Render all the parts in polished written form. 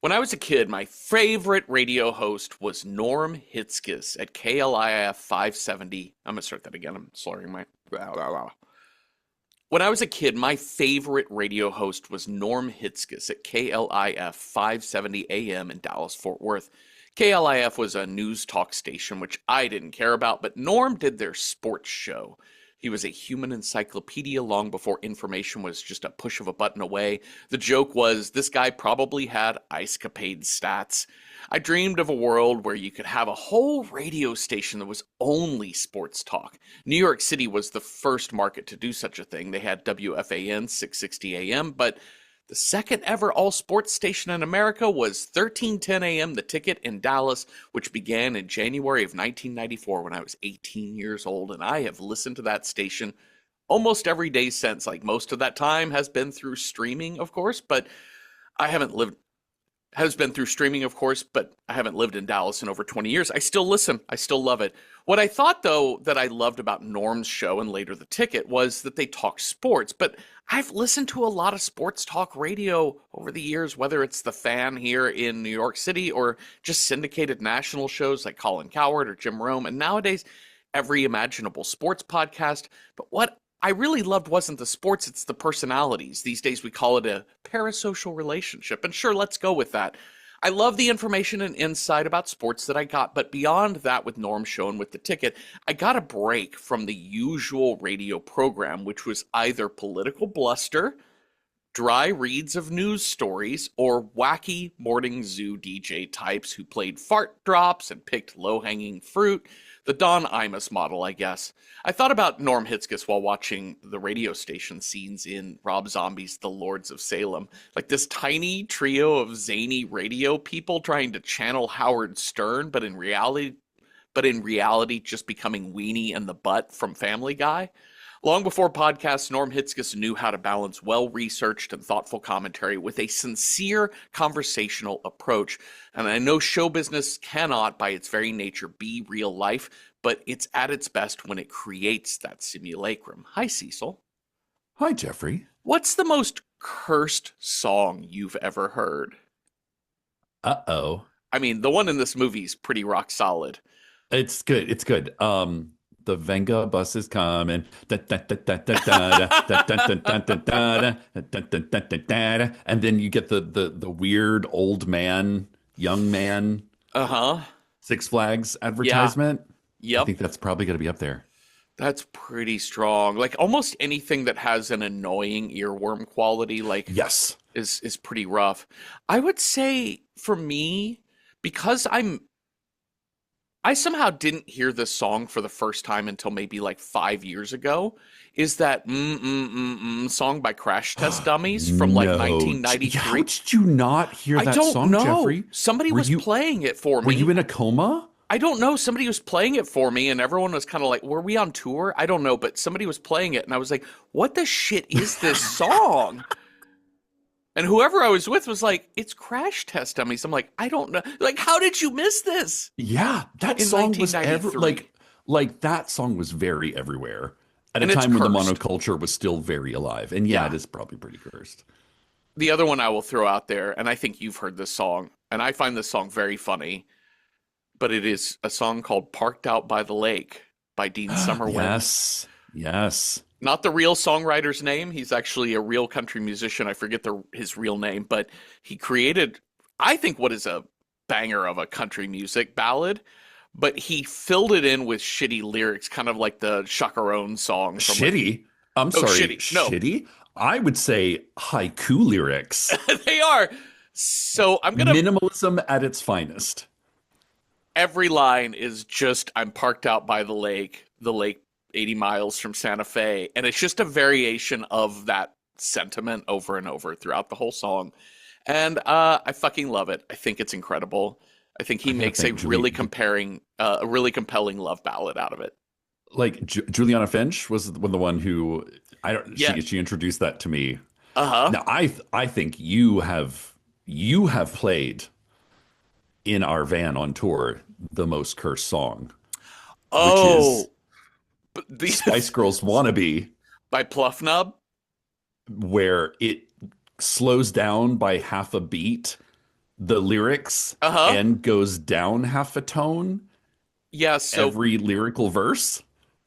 When I was a kid, my favorite radio host was Norm Hitzges at KLIF 570. I'm going to start that again. I'm slurring my. When I was a kid, my favorite radio host was Norm Hitzges at KLIF 570 AM in Dallas, Fort Worth. KLIF was a news talk station, which I didn't care about, but Norm did their sports show. He was a human encyclopedia long before information was just a push of a button away. The joke was this guy probably had ice capade stats. I dreamed of a world where you could have a whole radio station that was only sports talk. New York City was the first market to do such a thing. They had WFAN 660 AM, but the second ever all-sports station in America was 1310 AM The Ticket in Dallas, which began in January of 1994 when I was 18 years old, and I have listened to that station almost every day since. Like, most of that time has been through streaming, of course, but I haven't lived has been through streaming, of course, but I haven't lived in Dallas in over 20 years. I still listen. I still love it. What I thought, though, that I loved about Norm's show and later The Ticket was that they talk sports. But I've listened to a lot of sports talk radio over the years, whether it's The Fan here in New York City or just syndicated national shows like Colin Cowherd or Jim Rome. And nowadays, every imaginable sports podcast. But what I really loved wasn't the sports, it's the personalities. These days we call it a parasocial relationship. And sure, let's go with that. I love the information and insight about sports that I got, but beyond that with Norm's show and with The Ticket, I got a break from the usual radio program, which was either political bluster, dry reads of news stories, or wacky morning zoo DJ types who played fart drops and picked low-hanging fruit. The Don Imus model, I guess. I thought about Norm Hitzges while watching the radio station scenes in Rob Zombie's The Lords of Salem. Like this tiny trio of zany radio people trying to channel Howard Stern, but in reality just becoming Weenie and the Butt from Family Guy. Long before podcasts, Norm Hitzges knew how to balance well-researched and thoughtful commentary with a sincere conversational approach. And I know show business cannot, by its very nature, be real life, but it's at its best when it creates that simulacrum. Hi, Cecil. Hi, Jeffrey. What's the most cursed song you've ever heard? Uh-oh. I mean, the one in this movie is pretty rock solid. It's good. It's good. The Venga bus is coming. And then you get the weird old man, young man Six Flags advertisement. Yeah. Yep. I think that's probably going to be up there. That's pretty strong. Like almost anything that has an annoying earworm quality, like yes, is pretty rough. I would say for me, because I somehow didn't hear this song for the first time until maybe like 5 years ago, is that song by Crash Test Dummies from like 1993. How did you not hear that song, Jeffrey? Somebody was playing it for me. Were you in a coma? I don't know. Somebody was playing it for me, and everyone was kind of like, were we on tour? I don't know, but somebody was playing it, and I was like, what the shit is this song? And whoever I was with was like, it's Crash Test Dummies. I'm like, I don't know. Like, how did you miss this? Yeah, that song was like that song was very everywhere at a time when the monoculture was still very alive. And yeah, it is probably pretty cursed. The other one I will throw out there, and I think you've heard this song, and I find this song very funny, but it is a song called Parked Out by the Lake by Dean Summerwind. Yes. Not the real songwriter's name. He's actually a real country musician. I forget his real name, but he created, I think, what is a banger of a country music ballad, but he filled it in with shitty lyrics, kind of like the Chacarone song. Shitty? I'm sorry. Shitty. No. Shitty? I would say haiku lyrics. They are. So I'm going to... Minimalism at its finest. Every line is just, I'm parked out by the lake 80 miles from Santa Fe. And it's just a variation of that sentiment over and over throughout the whole song. And I fucking love it. I think it's incredible. I think he makes a really compelling love ballad out of it. Like Juliana Finch was the one who she introduced that to me. Now I think you have played in our van on tour the most cursed song. Oh, which is Spice Girls Wannabe by Pluff Nub, where it slows down by half a beat the lyrics Uh-huh. and goes down half a tone Yeah, so every lyrical verse.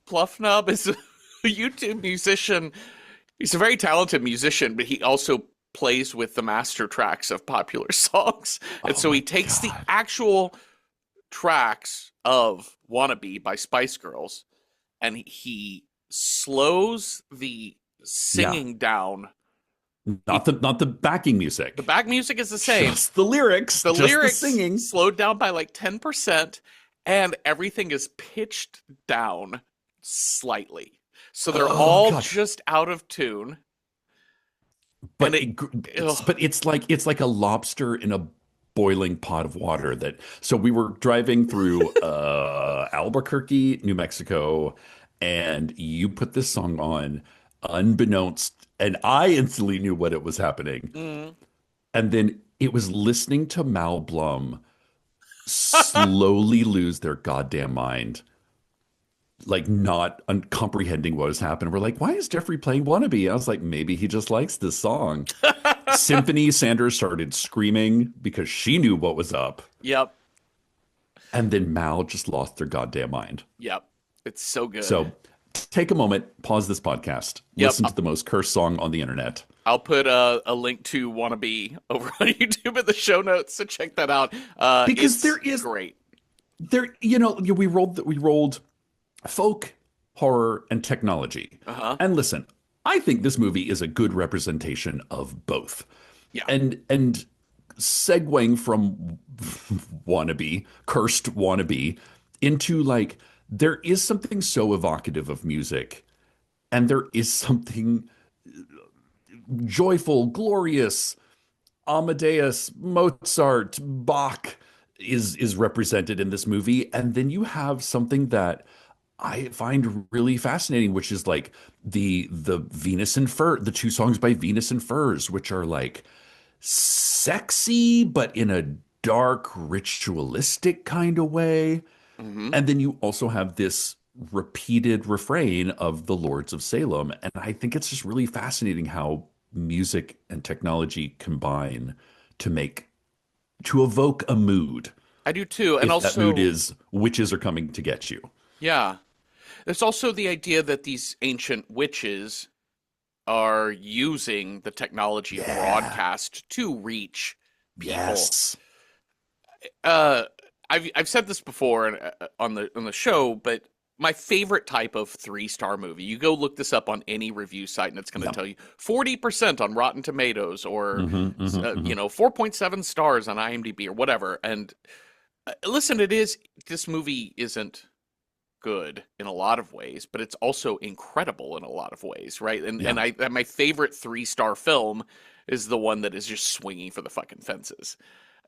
Pluffnub is a YouTube musician. He's a very talented musician, but he also plays with the master tracks of popular songs. And Oh so he my takes the God. actual tracks of Wannabe by Spice Girls and he slows the Yeah. singing down. Not He the backing The music. back music is the same. Just the lyrics, The just the lyrics singing. slowed down by like 10% and everything is pitched down slightly. So they're Oh all God. just out of tune and But ugh. it's like a lobster in a boiling pot of water that so we were driving through Albuquerque, New Mexico, and you put this song on unbeknownst, and I instantly knew what it was happening. Mm. And then it was listening to Mal Blum slowly lose their goddamn mind, like not comprehending what was happening. We're like, why is Jeffrey playing Wannabe? I was like, maybe he just likes this song. Symphony Sanders started screaming because she knew what was up. Yep. And then Mal just lost their goddamn mind. Yep. It's so good. So take a moment, pause this podcast, Yep. listen to the most cursed song on the internet. I'll put a link to Wannabe over on YouTube in the show notes, so check that out. Because It's there is great. there, we rolled folk, horror, and technology. Uh-huh. And listen, I think this movie is a good representation of both. Yeah. And segueing from wannabe, cursed wannabe, into like there is something so evocative of music, and there is something joyful, glorious, Amadeus, Mozart, Bach is represented in this movie, and then you have something that I find really fascinating, which is like the Venus and Fur, the two songs by Venus and Furs, which are like sexy, but in a dark, ritualistic kind of way. Hmm. And then you also have this repeated refrain of the Lords of Salem. And I think it's just really fascinating how music and technology combine to make, to evoke a mood. I do too. And If that mood also, is witches are coming to get you. yeah, there's also the idea that these ancient witches are using the technology of Yeah. broadcast to reach people. Yes. Uh, I've said this before on the show, but my favorite type of 3-star movie. You go look this up on any review site, and it's going to Yep. tell you 40% on Rotten Tomatoes, or Hmm. 4.7 stars on IMDb, or whatever. And listen, this movie isn't good in a lot of ways, but it's also incredible in a lot of ways, right? Yeah. And my favorite 3-star film is the one that is just swinging for the fucking fences.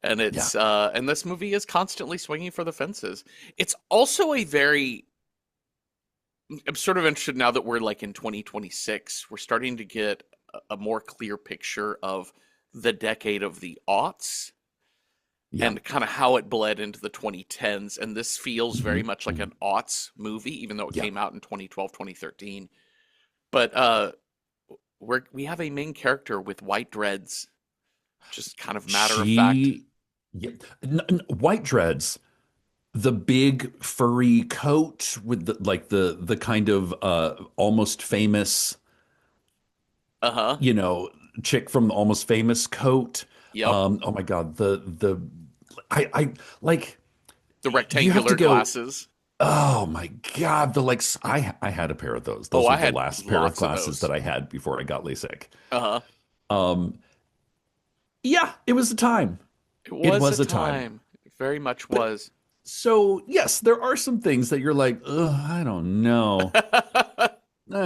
And Yeah. and this movie is constantly swinging for the fences. It's also a very I'm sort of interested now that we're like in 2026, we're starting to get a more clear picture of the decade of the aughts Yeah. and kind of how it bled into the 2010s. And this feels very Hmm. much like Hmm. an aughts movie, even though it Yeah. came out in 2012, 2013. But we have a main character with white dreads, just kind of matter of fact. She, yeah. White dreads, the big furry coat with the kind of almost famous, Uh-huh. you know, chick from the Almost Famous coat. Yep. Oh my God, the I like The you have to rectangular go. glasses. Oh my God, I had a pair of those. Oh, Those were I the had last pair of lots of glasses that those. I had before I got LASIK. Uh-huh. Um, yeah, it was a time. It It was a was a time. time. It very much But was. so yes, there are some things that you're like, ugh, I don't know. I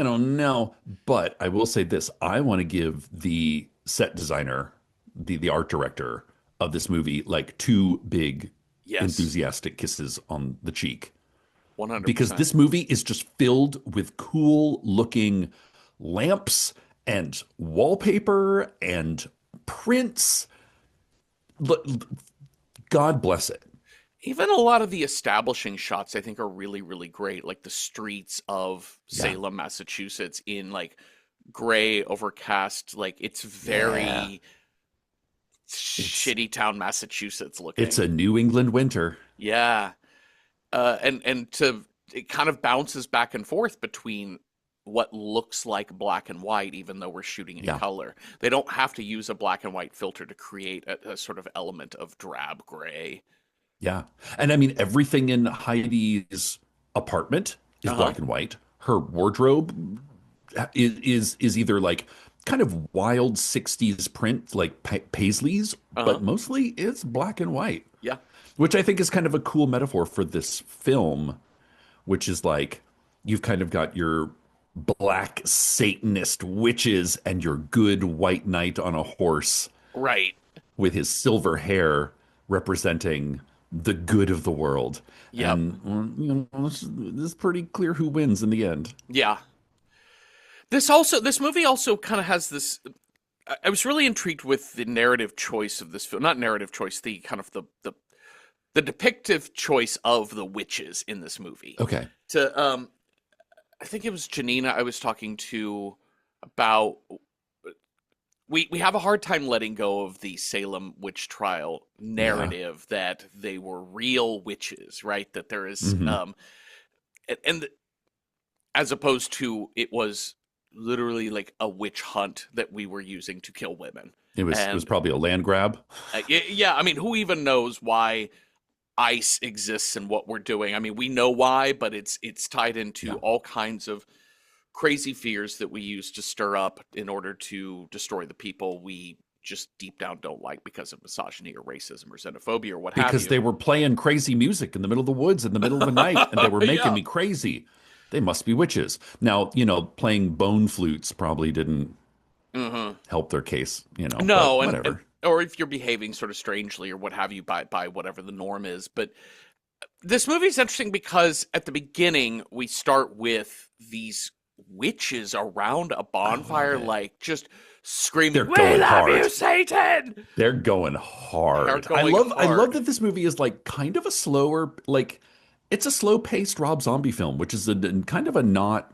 don't know. But I will say this, I want to give the set designer, the art director of this movie, like two big Yes, enthusiastic kisses on the cheek. Because 100%. this movie is just filled with cool looking lamps and wallpaper and prints. God bless it. Even a lot of the establishing shots I think are really, really great, like the streets of Yeah. Salem, Massachusetts in like gray, overcast, like it's Yeah. very It's shitty town Massachusetts it's looking. a New England winter. Yeah. And to it kind of bounces back and forth between what looks like black and white, even though we're shooting in Yeah. color. They don't have to use a black and white filter to create a sort of element of drab gray. Yeah. And I mean, everything in Heidi's apartment is Uh-huh. black and white. Her wardrobe is either like kind of wild 60s print, like Paisley's, Uh-huh. but mostly it's black and white, Yeah. which I think is kind of a cool metaphor for this film, which is like you've kind of got your black Satanist witches and your good white knight on a horse Right. with his silver hair representing the good of the world. Yep. And well, this is pretty clear who wins in the end. Yeah. This movie also kind of has this. I was really intrigued with the narrative choice of this film. Not narrative choice, the kind of the depictive choice of the witches in this movie. Okay. To I think it was Janina I was talking to about we have a hard time letting go of the Salem witch trial Yeah. narrative that they were real witches, right? That there is Hmm. and as opposed to it was literally like a witch hunt that we were using to kill women. It was And probably a land grab. yeah, I mean, who even knows why ice exists and what we're doing? I mean, we know why, but it's tied into Yeah. all kinds of crazy fears that we use to stir up in order to destroy the people we just deep down don't like because of misogyny or racism or xenophobia or what have Because you. they were playing crazy music in the middle of the woods in the middle of the night and they were making Yeah. me crazy. They must be witches. Now, playing bone flutes probably didn't Hmm. help their case, but No, and whatever. or if you're behaving sort of strangely or what have you by whatever the norm is. But this movie is interesting because at the beginning we start with these witches around a I love bonfire, it. like just screaming, They're "We going love you, hard. Satan!" They're going They are hard. I going love I love hard. that this movie is like kind of a slower, like it's a slow-paced Rob Zombie film, which is kind of a not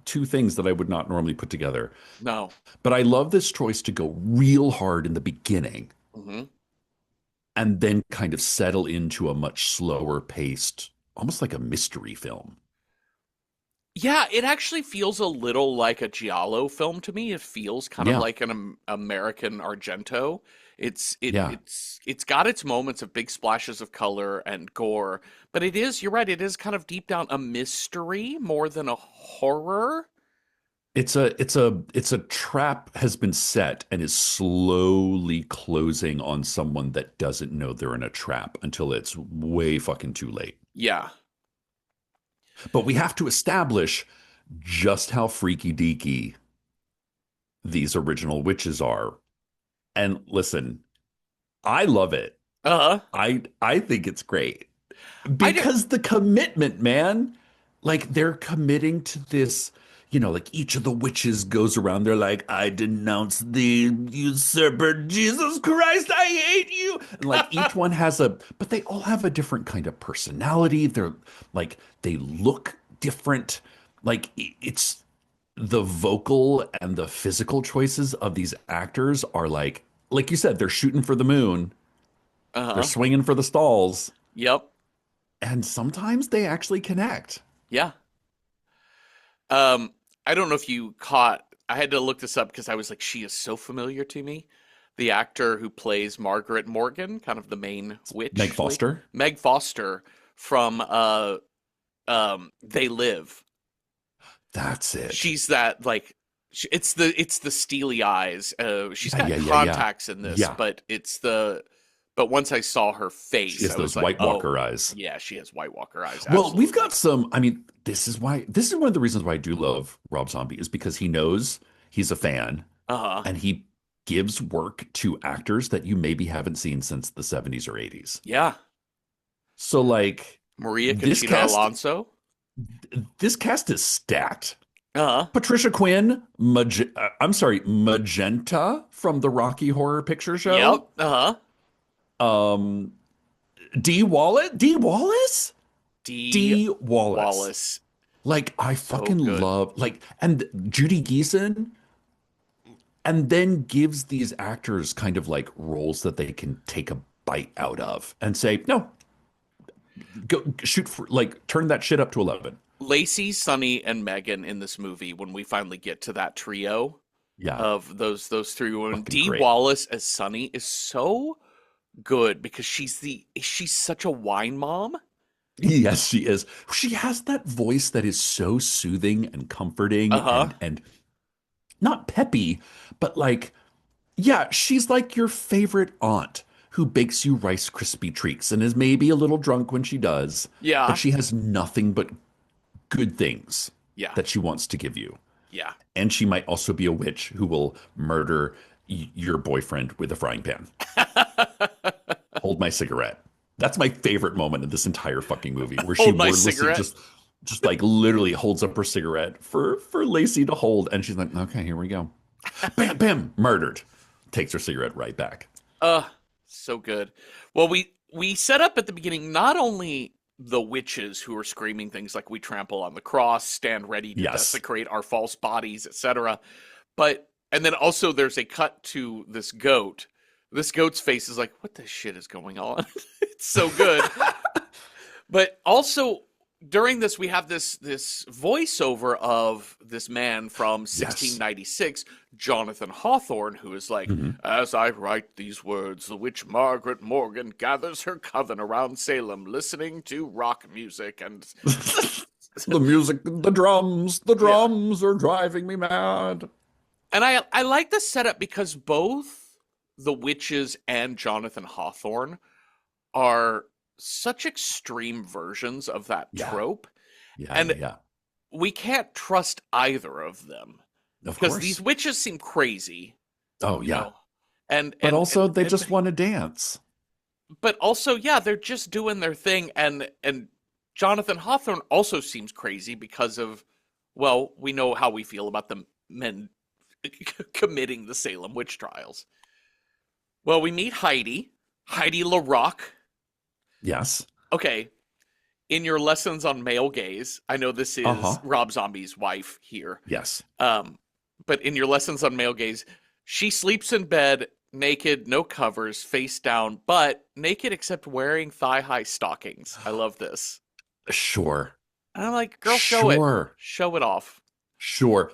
two things that I would not normally put together. No. But I love this choice to go real hard in the beginning Hmm. and then kind of settle into a much slower paced, almost like a mystery film. Yeah, it actually feels a little like a giallo film to me. It feels kind of Yeah, like an American Argento. yeah. It's got its moments of big splashes of color and gore, but you're right, it is kind of deep down a mystery more than a horror. It's a trap has been set and is slowly closing on someone that doesn't know they're in a trap until it's way fucking too late. Yeah. But we have to establish just how freaky deaky these original witches are. And listen, I love it. Uh-huh. I think it's great I do. because the commitment, man, like they're committing to this, like each of the witches goes around, they're like, I denounce the usurper, Jesus Christ, I hate you. And like each one but they all have a different kind of personality. They're like, they look different. Like it's the vocal and the physical choices of these actors are like you said, they're shooting for the moon, they're Uh-huh. swinging for the stalls, Yep. and sometimes they actually connect. Yeah. Um, I don't know if you caught, I had to look this up because I was like, she is so familiar to me. The actor who plays Margaret Morgan, kind of the main Meg witch lady, Foster. Meg Foster from They Live. That's it. She's that like it's the steely eyes. She's Yeah, got yeah, yeah, yeah. contacts in this, Yeah. but once I saw her She face, has I those was like, White oh Walker eyes. yeah, she has White Walker eyes, Well, we've absolutely. got I mean, this is one of the reasons why I do love Rob Zombie is because he knows he's a fan Uh-huh. and he gives work to actors that you maybe haven't seen since the 70s or 80s. Yeah. So like Maria this Conchita cast Alonso. this cast is stacked. Uh-huh. Patricia Quinn, I'm sorry, Magenta from the Rocky Horror Picture Show. Yep. Uh-huh. Um, D. Wallace, D. Wallace, D. D. Wallace. Wallace. Like I So fucking good. love and Judy Geeson. and then gives these actors kind of like roles that they can take a bite out of and say, no, go shoot for like turn that shit up to 11. Lacey, Sonny, and Megan in this movie, when we finally get to that trio Yeah, of those three women, fucking Dee great. Wallace as Sonny is so good because she's such a wine mom. Yes, she is. She has that voice that is so soothing and comforting Uh-huh. and not peppy, but like, yeah, she's like your favorite aunt who bakes you Rice Krispie treats and is maybe a little drunk when she does, but Yeah. she has nothing but good things Yeah. that she wants to give you. Yeah. And she might also be a witch who will murder your boyfriend with a frying pan. Hold my cigarette. That's my favorite moment in this entire fucking movie, where she Hold my wordlessly cigarette. just like literally holds up her cigarette for Lacey to hold, and she's like, "Okay, here we go." Bam, bam, murdered. Takes her cigarette right back. Uh, so good. Well, we set up at the beginning not only the witches who are screaming things like "We trample on the cross, stand ready to Yes. desecrate our false bodies," etc. But and then also there's a cut to this goat. This goat's face is like, "What the shit is going on?" It's so good. But also during this, we have this voiceover of this man from Yes. 1696, Jonathan Hawthorne, who is like, Mhm. "As I write these words, the witch Margaret Morgan gathers her coven around Salem, listening to rock music and The music, the yeah." drums are driving me mad. And I like the setup because both the witches and Jonathan Hawthorne are such extreme versions of that Yeah. trope, Yeah, yeah, and yeah. we can't trust either of them Of because these course. witches seem crazy, Oh, you yeah. know, and But and also they just want to dance. but also yeah, they're just doing their thing, and Jonathan Hawthorne also seems crazy because of, well, we know how we feel about the men committing the Salem witch trials. Well, we meet Heidi LaRock. Yes. Okay, in your lessons on male gaze, I know this is Uh-huh. Rob Zombie's wife here. Yes. Um, but in your lessons on male gaze, she sleeps in bed naked, no covers, face down, but naked except wearing thigh-high stockings. I love this. Sure. And I'm like, girl, show it. Sure. Show it off. Sure.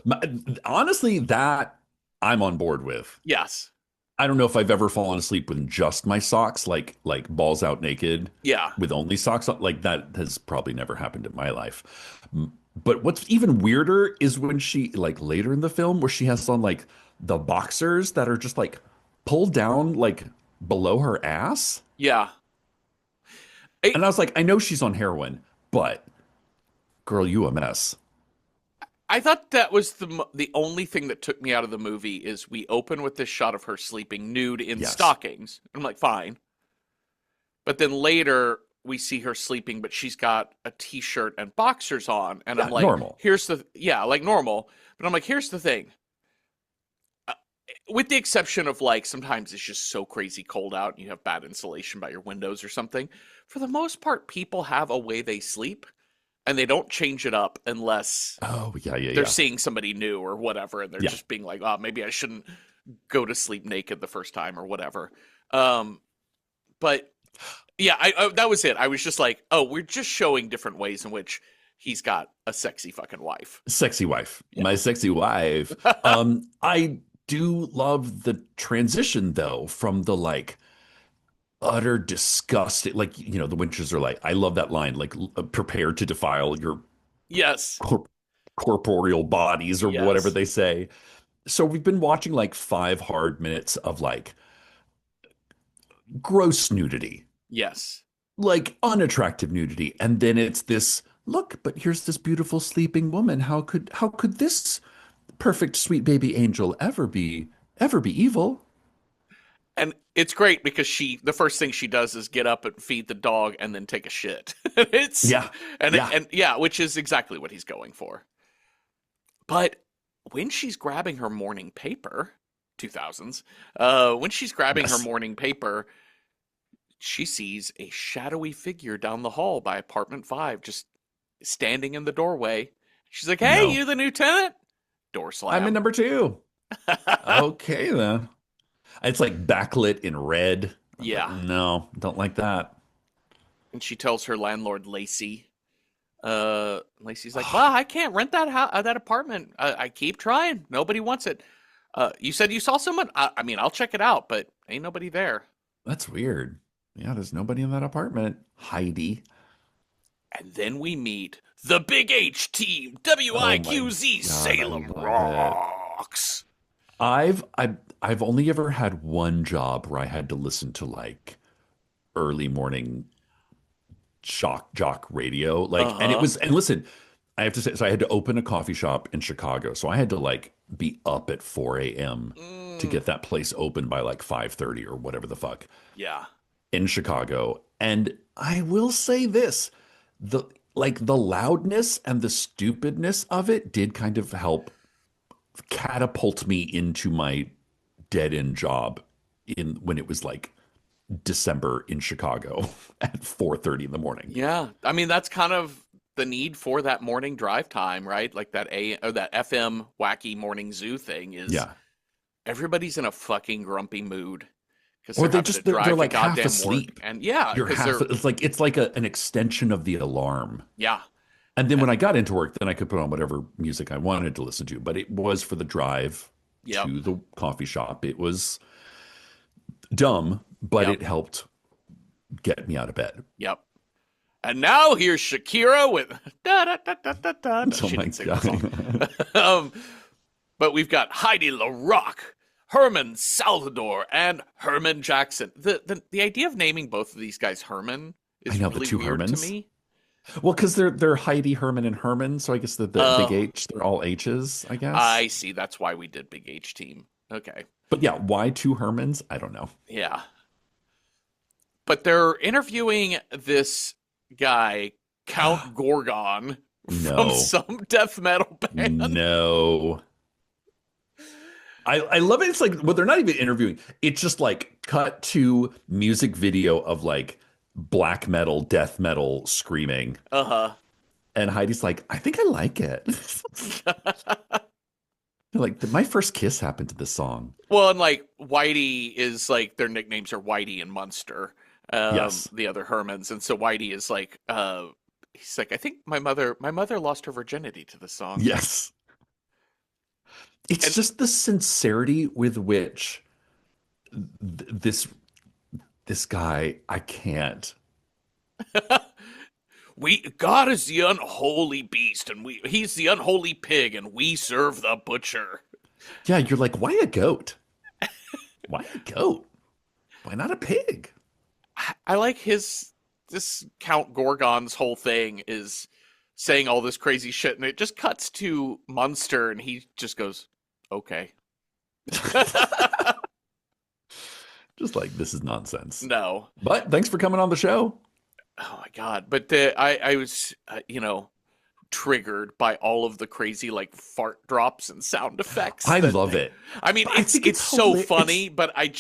Honestly, that I'm on board with. Yes. I don't know if I've ever fallen asleep with just my socks, like balls out naked Yeah. with only socks on. Like that has probably never happened in my life. But what's even weirder is when she like later in the film where she has on like the boxers that are just like pulled down like below her ass. Yeah. I, And I was like, I know she's on heroin, but girl, you a mess. I thought that was the only thing that took me out of the movie is we open with this shot of her sleeping nude in Yes. stockings. I'm like, fine. But then later we see her sleeping, but she's got a t-shirt and boxers on, and I'm Yeah, like, normal. here's the yeah, like normal. But I'm like, here's the thing. Uh, with the exception of like sometimes it's just so crazy cold out and you have bad insulation by your windows or something. For the most part, people have a way they sleep, and they don't change it up unless Oh, yeah, yeah, they're yeah. seeing somebody new or whatever, and they're Yeah. just being like, oh, maybe I shouldn't go to sleep naked the first time or whatever. Um, but yeah, I that was it. I was just like, oh, we're just showing different ways in which he's got a sexy fucking wife. Sexy wife. Yeah. My sexy wife. I do love the transition though from the like utter disgust. Like, the witches are like, I love that line, like prepare to defile your Yes. cor corporeal bodies or whatever Yes. they say. So we've been watching like 5 hard minutes of like gross nudity, Yes. like unattractive nudity. And then it's this, look, but here's this beautiful sleeping woman. How could this perfect sweet baby angel ever be evil? And it's great because the first thing she does is get up and feed the dog and then take a shit. it's Yeah. and Yeah. and yeah, which is exactly what he's going for. But when she's grabbing her morning paper, 2000s, when she's grabbing her Yes. morning paper, she sees a shadowy figure down the hall by apartment 5 just standing in the doorway. She's like, "Hey, No. you the new tenant?" Door I'm in slam. number two. Okay, then. It's like backlit in red. I'm like, Yeah. no, don't like that. And she tells her landlord, Lacey. Lacey's like, "Well, I can't rent that apartment. I keep trying. Nobody wants it. You said you saw someone. I mean, I'll check it out, but ain't nobody there." That's weird. Yeah, there's nobody in that apartment. Heidi. And then we meet the Big H team. Oh my WIQZ God, I Salem love it. rocks. I've only ever had one job where I had to listen to like early morning shock jock radio. Uh Like, and it huh. was, and listen, I have to say, so I had to open a coffee shop in Chicago. So I had to like be up at 4 a.m. to Mm, get that place open by like 5:30 or whatever the fuck yeah. in Chicago. And I will say this, the like the loudness and the stupidness of it did kind of help catapult me into my dead end job in when it was like December in Chicago at 4:30 in the morning. Yeah. I mean, that's kind of the need for that morning drive time, right? Like that A or that FM wacky morning zoo thing is Yeah. everybody's in a fucking grumpy mood because Or they're having to they're drive to like half goddamn work. asleep. And yeah, You're because half they're, it's like an extension of the alarm. yeah. And then when And I got into work, then I could put on whatever music I wanted to listen to. But it was for the drive yep. to the coffee shop. It was dumb, but Yep. it helped get me out of bed. Yep. And now here's Shakira with da da da da da da. No, Oh she my didn't sing that song. God. um, but we've got Heidi LaRock, Herman Salvador, and Herman Jackson. The idea of naming both of these guys Herman I is know the really two weird to Hermans. me. Well, because they're Heidi, Herman, and Herman. So I guess the big Oh, H, they're all H's, I guess. I see. That's why we did Big H Team. Okay. But yeah, why two Hermans? I don't know. Yeah. But they're interviewing this guy, Count Gorgon, from No. some death metal band. No. I love it. It's like, well, they're not even interviewing. It's just like cut to music video of like black metal, death metal screaming. Uh And Heidi's like, I think I like it. huh. Like, my first kiss happened to this song. Well, and like Whitey is like their nicknames are Whitey and Munster, Yes. the other Hermans, and so Whitey is like, he's like, I think my mother lost her virginity to the song, Yes. It's and just the sincerity with which this guy, I can't. God is the unholy beast, and he's the unholy pig, and we serve the butcher. Yeah, you're like, why a goat? Why a goat? Why not a pig? I like this Count Gorgon's whole thing is saying all this crazy shit, and it just cuts to Munster, and he just goes, "Okay." Just like, this is nonsense. No. But thanks for coming on the show. Oh my God. But I was, triggered by all of the crazy like fart drops and sound effects I that love it. I mean, I think it's it's so hilarious. funny, but I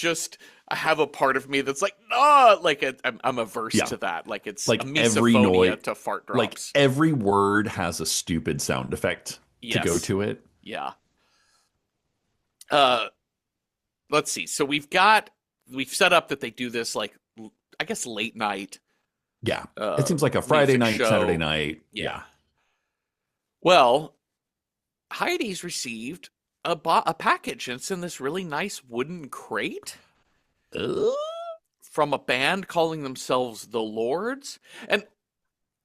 have a part of me that's like, no, like I'm averse Yeah. to that. Like it's a Like every misophonia noise, to fart like drops. every word has a stupid sound effect to go Yes. to it. Yeah. Uh, let's see. So we've set up that they do this like I guess late night Yeah. It seems like a Friday music night, Saturday show. night. Yeah. Yeah. Well, Heidi's received a package, and it's in this really nice wooden crate Uh, from a band calling themselves the Lords. And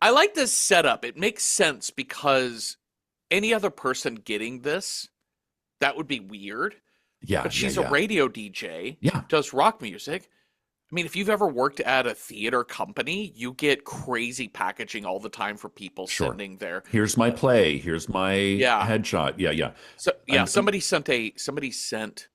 I like this setup. It makes sense because any other person getting this, that would be weird. yeah, But yeah, she's a yeah. radio DJ, Yeah, does rock music. I mean, if you've ever worked at a theater company, you get crazy packaging all the time for people sure. sending their Here's my play. Here's my yeah. headshot. Yeah, yeah. So yeah, I'm somebody sent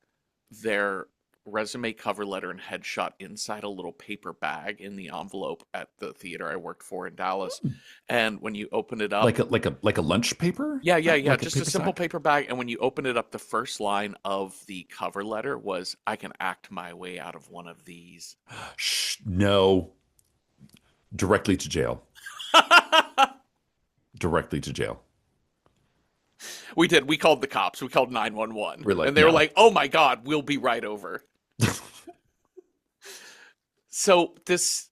their resume, cover letter, and headshot inside a little paper bag in the envelope at the theater I worked for in Dallas. And when you open it up, like a lunch paper? yeah, Like a just a paper simple sack? paper bag. And when you open it up, the first line of the cover letter was, "I can act my way out of one of these." Shh, no. Directly to jail. Directly to jail. We did. We called the cops. We called 911. We're like, and they were no. like, "Oh my God, we'll be right over." So this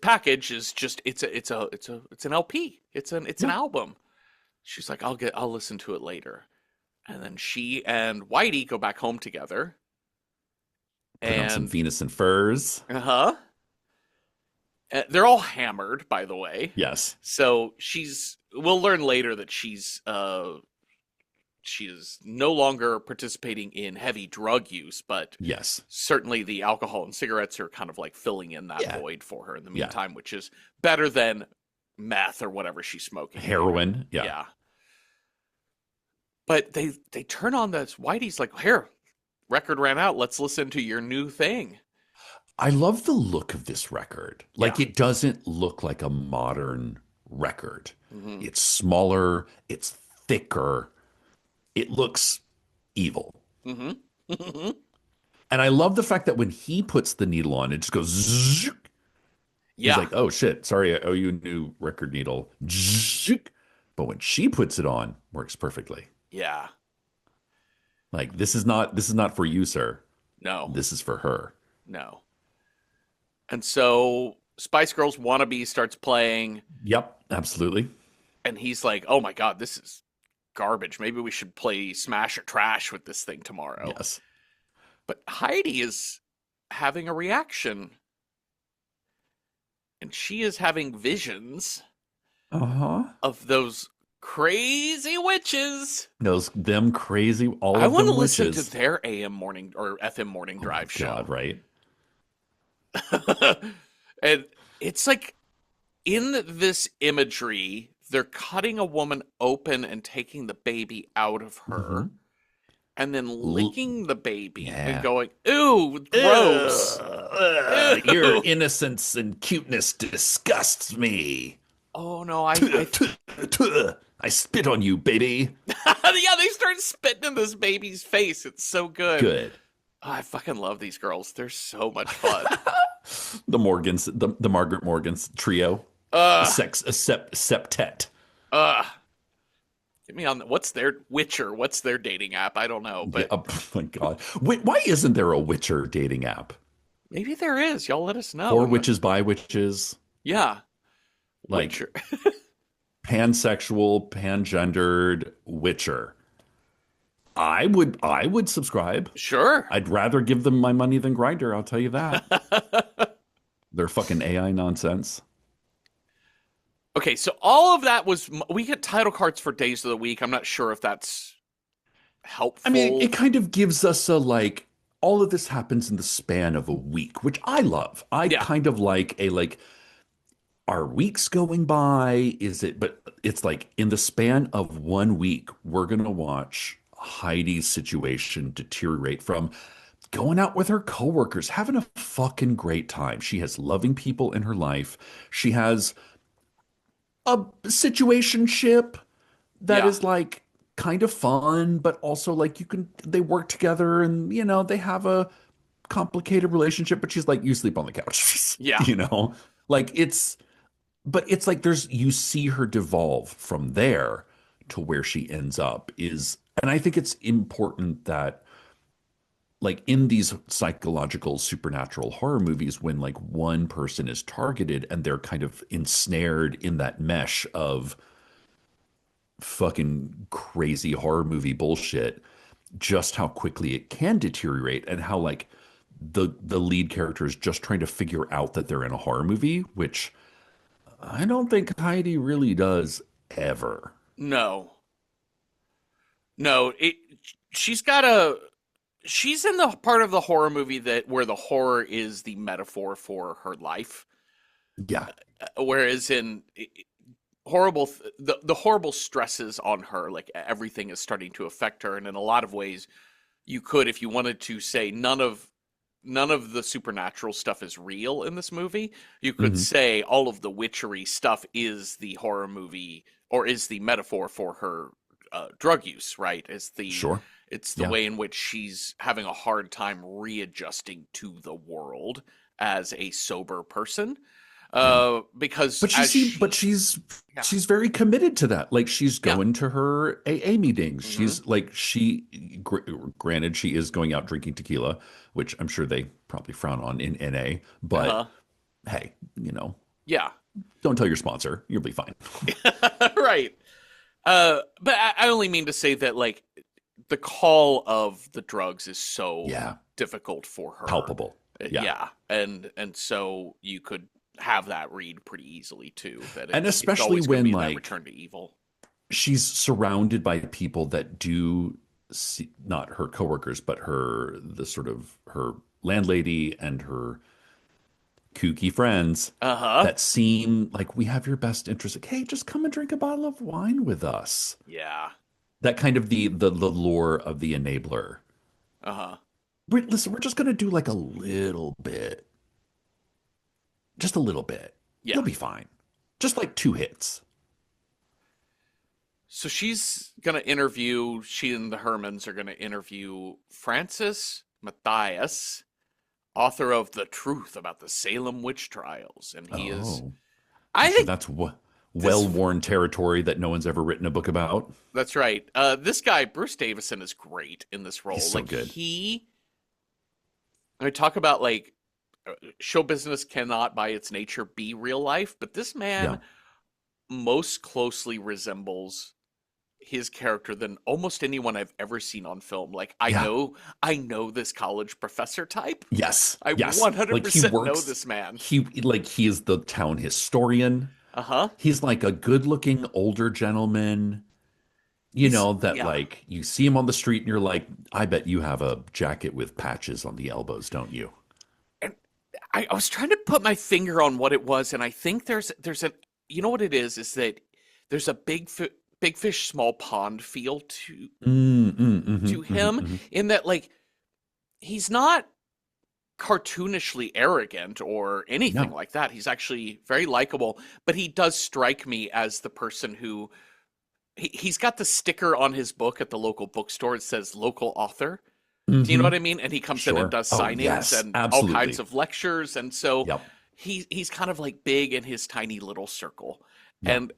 package is just it's an LP. It's an album. She's like, I'll listen to it later. And then she and Whitey go back home together. Put on some And Venus and Furs. uh-huh. They're all hammered, by the way. Yes. So we'll learn later that she's she is no longer participating in heavy drug use, but yes, certainly the alcohol and cigarettes are kind of like filling in that void for her in the meantime, which is better than meth or whatever she's smoking. Heroin. Yeah. But they turn on this. Whitey's like, here, record ran out. Let's listen to your new thing. I love the look of this record. Like, it doesn't look like a modern record. Mm-hmm. It's smaller. It's thicker. It looks evil. Mm-hmm. Mm-hmm. And I love the fact that when he puts the needle on, it just goes zzz. He's like, oh shit, sorry, I owe you a new record needle. Zzz. But when she puts it on, works perfectly. Yeah. Like, this is not for you, sir. No. This is for her. No. And so Spice Girls Wannabe starts playing. Yep, absolutely. And he's like, oh my God, this is garbage. Maybe we should play Smash or Trash with this thing tomorrow. Yes. But Heidi is having a reaction. And she is having visions of those crazy witches. Them crazy, all of them witches. I want to listen to their AM morning or FM morning drive show. God, right? And it's like in this imagery, they're cutting a woman open and taking the baby out of her, and then licking the baby and going, "Ooh, gross! Your innocence and cuteness disgusts me." Oh no, I spit on you, baby. Yeah, they start spitting in this baby's face. It's so good. Good. Oh, I fucking love these girls. They're so much fun. The Morgans, the Margaret Morgans trio, septet. Get me on. What's their Witcher? What's their dating app? I don't know. But oh my God, why isn't there a Witcher dating app? Maybe there is. Y'all let us know. Or witches by witches. Yeah, like Witcher. Pansexual, pangendered Witcher. I would subscribe. Sure. I'd rather give them my money than Grindr, I'll tell you that. They're fucking AI nonsense. Okay, so all of that we get title cards for days of the week. I'm not sure if that's helpful. I mean, it kind of gives us all of this happens in the span of a week, which I love. I kind of like are weeks going by? But it's like in the span of 1 week, we're going to watch Heidi's situation deteriorate from going out with her coworkers, having a fucking great time. She has loving people in her life. She has a situationship that is like kind of fun, but also like they work together and, they have a complicated relationship, but she's like, you sleep on the couch. Yeah. Like but it's like you see her devolve from there to where she ends up and I think it's important that like in these psychological supernatural horror movies, when like one person is targeted and they're kind of ensnared in that mesh of fucking crazy horror movie bullshit, just how quickly it can deteriorate and how like the lead character is just trying to figure out that they're in a horror movie, which I don't think Heidi really does ever. No, she's in the part of the horror movie where the horror is the metaphor for her life. Yeah. Whereas in the horrible stresses on her, like everything is starting to affect her. And in a lot of ways you could, if you wanted to say none of the supernatural stuff is real in this movie, you could say all of the witchery stuff is the horror movie or is the metaphor for her drug use, right? It's the way in which she's having a hard time readjusting to the world as a sober person. Yeah. Because But as she, yeah, she's very committed to that. Like she's yeah, going to her AA meetings. hmm She's like granted she is going out drinking tequila, which I'm sure they probably frown on in NA, but uh-huh, hey, you know, yeah, don't tell your sponsor. You'll be fine. right. But I only mean to say that like the call of the drugs is so Yeah, difficult for her. palpable. Yeah. Yeah, and so you could have that read pretty easily too. That And it's especially always going to when be that like return to evil. she's surrounded by people that do see, not her coworkers, but the sort of her landlady and her kooky friends Uh huh. that seem like we have your best interest. Like, hey, just come and drink a bottle of wine with us. Yeah. That kind of the lure of the enabler. Uh huh. Listen, we're just gonna do like a little bit, just a little bit. Yeah. You'll be fine. Just like two hits. So she's gonna interview. She and the Hermans are gonna interview Francis Matthias, author of The Truth About the Salem Witch Trials, and he is. Oh, I'm I sure think that's this. well-worn territory that no one's ever written a book about. That's right. This guy Bruce Davison is great in this He's role. so Like good. he. I talk about like show business cannot by its nature be real life, but this Yeah, man most closely resembles his character than almost anyone I've ever seen on film. Like yeah. I know this college professor type. Yes, I yes. Like he 100% know works. this man. He is the town historian. Uh-huh. He's like a good-looking older gentleman, He's that yeah. like you see him on the street and you're like, I bet you have a jacket with patches on the elbows, don't you? And I was trying to put my finger on what it was, and I think there's a you know what it is that there's a big fish small pond feel to him Mm. in that like he's not cartoonishly arrogant or anything No. like that. He's actually very likable, but he does strike me as the person who he's got the sticker on his book at the local bookstore. It says local author. Do you know Hmm. what I mean? And he comes in and Sure. does Oh, signings yes, and all kinds absolutely. of lectures. And so Yep. he's kind of like big in his tiny little circle. Yeah. And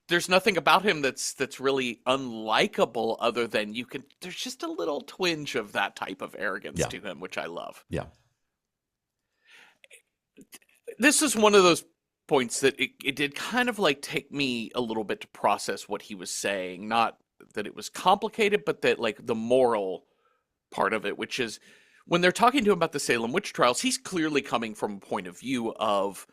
there's nothing about him that's really unlikable other than you can there's just a little twinge of that type of arrogance Yeah. to him, which I love. Yeah. This is one of those points that it did kind of like take me a little bit to process what he was saying. Not that it was complicated, but that like the moral part of it, which is when they're talking to him about the Salem witch trials, he's clearly coming from a point of view of,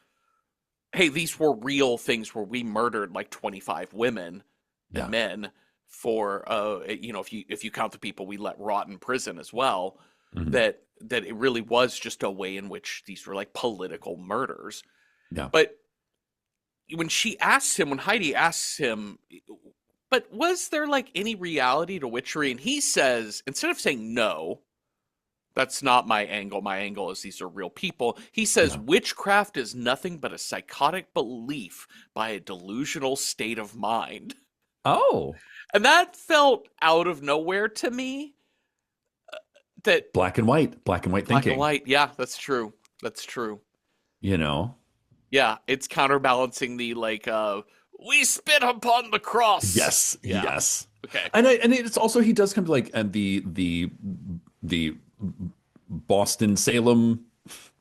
hey, these were real things where we murdered like 25 women and Yeah. men for if you count the people we let rot in prison as well, Hmm. that it really was just a way in which these were like political murders. Yeah. But when Heidi asks him, but was there like any reality to witchery? And he says, instead of saying no, that's not my angle. My angle is these are real people. He says Yeah. witchcraft is nothing but a psychotic belief by a delusional state of mind. Oh, And that felt out of nowhere to me. That black and white black and thinking, white, yeah, that's true. That's true. you know? Yeah, it's counterbalancing the like we spit upon the cross. Yes. Yeah. Yes. Okay. And it's also, he does come to like, and the Boston, Salem,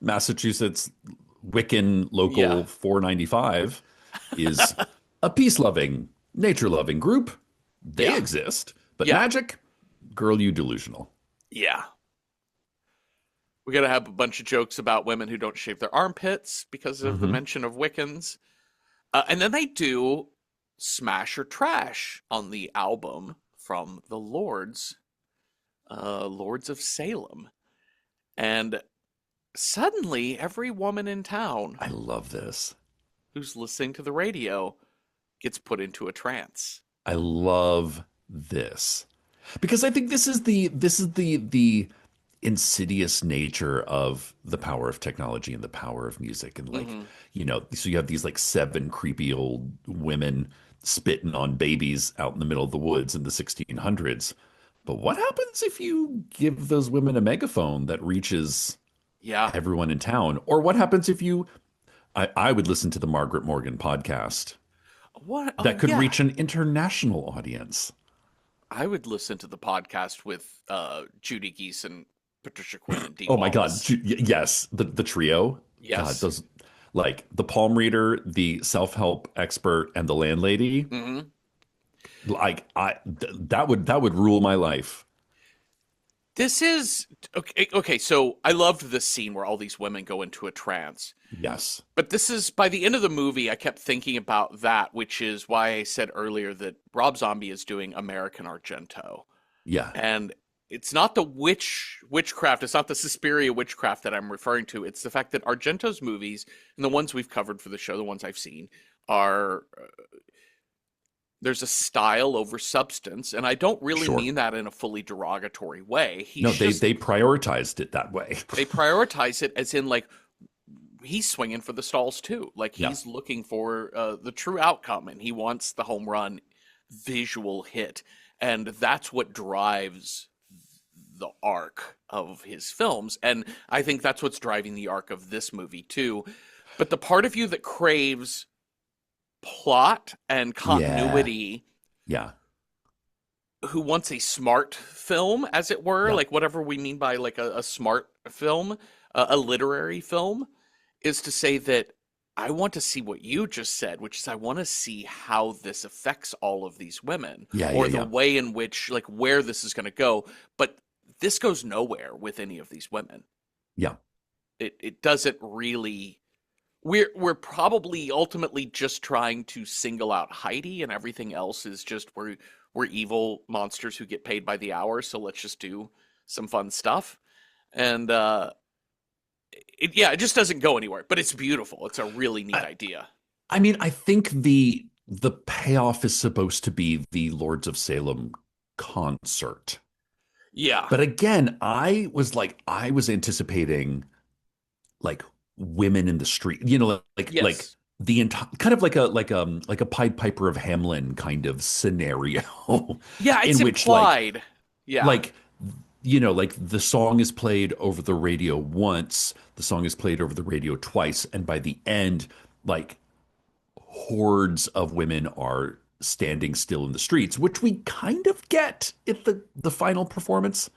Massachusetts, Wiccan Yeah. Local 495 is a peace loving, nature loving group. They Yeah. exist, but Yeah. magic, girl, you delusional. Yeah. We got to have a bunch of jokes about women who don't shave their armpits because of the Hmm. mention of Wiccans. And then they do Smash or Trash on the album from the Lords of Salem. And suddenly, every woman in town I love this. who's listening to the radio gets put into a trance. I love this because I think this is the insidious nature of the power of technology and the power of music and like Hmm so you have these like seven creepy old women spitting on babies out in the middle of the woods in the 1600s. But what happens if you give those women a megaphone that reaches Yeah. everyone in town? Or what happens if you I would listen to the Margaret Morgan podcast What? that Oh could yeah. reach an international audience. I would listen to the podcast with Judy Geese and Patricia Quinn and Dee Oh my God. Wallace. Yes. The trio. God, Yes. those like the palm reader, the self-help expert, and the landlady. Hmm. Like that would rule my life. This is okay. Okay, so I loved this scene where all these women go into a trance. Yes. But this is by the end of the movie, I kept thinking about that, which is why I said earlier that Rob Zombie is doing American Argento. Yeah. And it's not the witchcraft, it's not the Suspiria witchcraft that I'm referring to. It's the fact that Argento's movies, and the ones we've covered for the show, the ones I've seen, are there's a style over substance, and I don't really Sure. mean that in a fully derogatory way. No, He's just they prioritized it that way. they prioritize it as in like he's swinging for the stalls too. Like Yeah. he's looking for the true outcome, and he wants the home run visual hit, and that's what drives the arc of his films. And I think that's what's driving the arc of this movie too. But the part of you that craves plot and Yeah. continuity, Yeah. who wants a smart film, as it were, Yeah. like whatever we mean by like a smart film, a literary film, is to say that I want to see what you just said, which is I want to see how this affects all of these women Yeah. Yeah. or the Yeah. way in which, like, where this is going to go. But this goes nowhere with any of these women. Yeah. It doesn't really. We're probably ultimately just trying to single out Heidi, and everything else is just we're evil monsters who get paid by the hour. So let's just do some fun stuff. And it just doesn't go anywhere, but it's beautiful. It's a really neat I, idea. I mean, I think the payoff is supposed to be the Lords of Salem concert. Yeah. But again, I was anticipating like women in the street, like Yes. the entire kind of like a Pied Piper of Hamelin kind of scenario Yeah, it's in which like implied. Yeah. like like the song is played over the radio once, the song is played over the radio twice, and by the end, like hordes of women are standing still in the streets, which we kind of get at the final performance.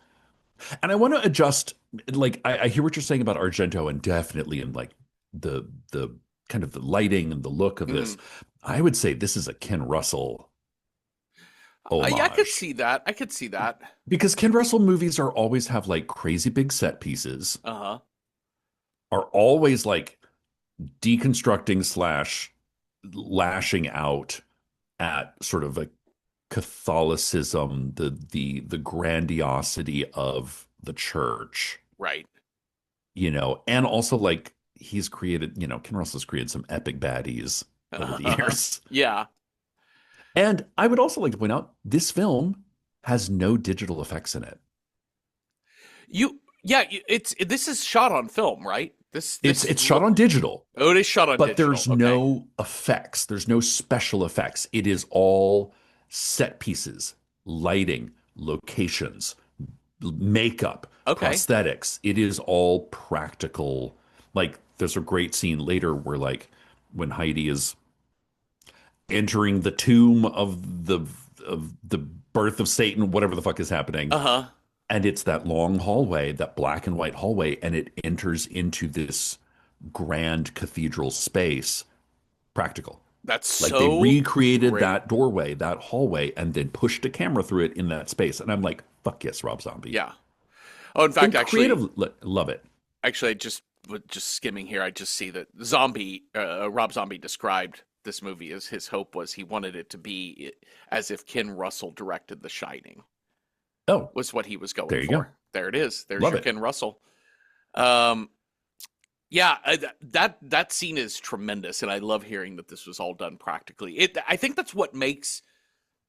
And I want to adjust, like I hear what you're saying about Argento, and definitely in like the kind of the lighting and the look of this. Mhm. I would say this is a Ken Russell Yeah, I could homage. see that. I could see that. Because Ken Russell movies are always have like crazy big set pieces, Uh-huh. are always like deconstructing slash lashing out at sort of a Catholicism, the grandiosity of the church, Right. and also like he's created, Ken Russell's created some epic baddies over the Uh-huh. years. Yeah. And I would also like to point out this film has no digital effects in it. It's this is shot on film, right? It's shot on digital, Oh, it is shot on but digital. there's Okay. no effects. There's no special effects. It is all set pieces, lighting, locations, makeup, Okay. prosthetics. It is all practical. Like there's a great scene later where like when Heidi is entering the tomb of the birth of Satan, whatever the fuck is happening. Uh-huh. And it's that long hallway, that black and white hallway, and it enters into this grand cathedral space. Practical. That's Like they so recreated great. that doorway, that hallway, and then pushed a camera through it in that space. And I'm like, fuck yes, Rob Zombie. Yeah. Oh, in fact, And creative, love it. I just skimming here, I just see that Zombie, Rob Zombie described this movie as his hope was he wanted it to be as if Ken Russell directed The Shining, Oh, was what he was going there you go. for. There it is. There's Love your it. Ken Russell. Um, yeah, that scene is tremendous, and I love hearing that this was all done practically. I think that's what makes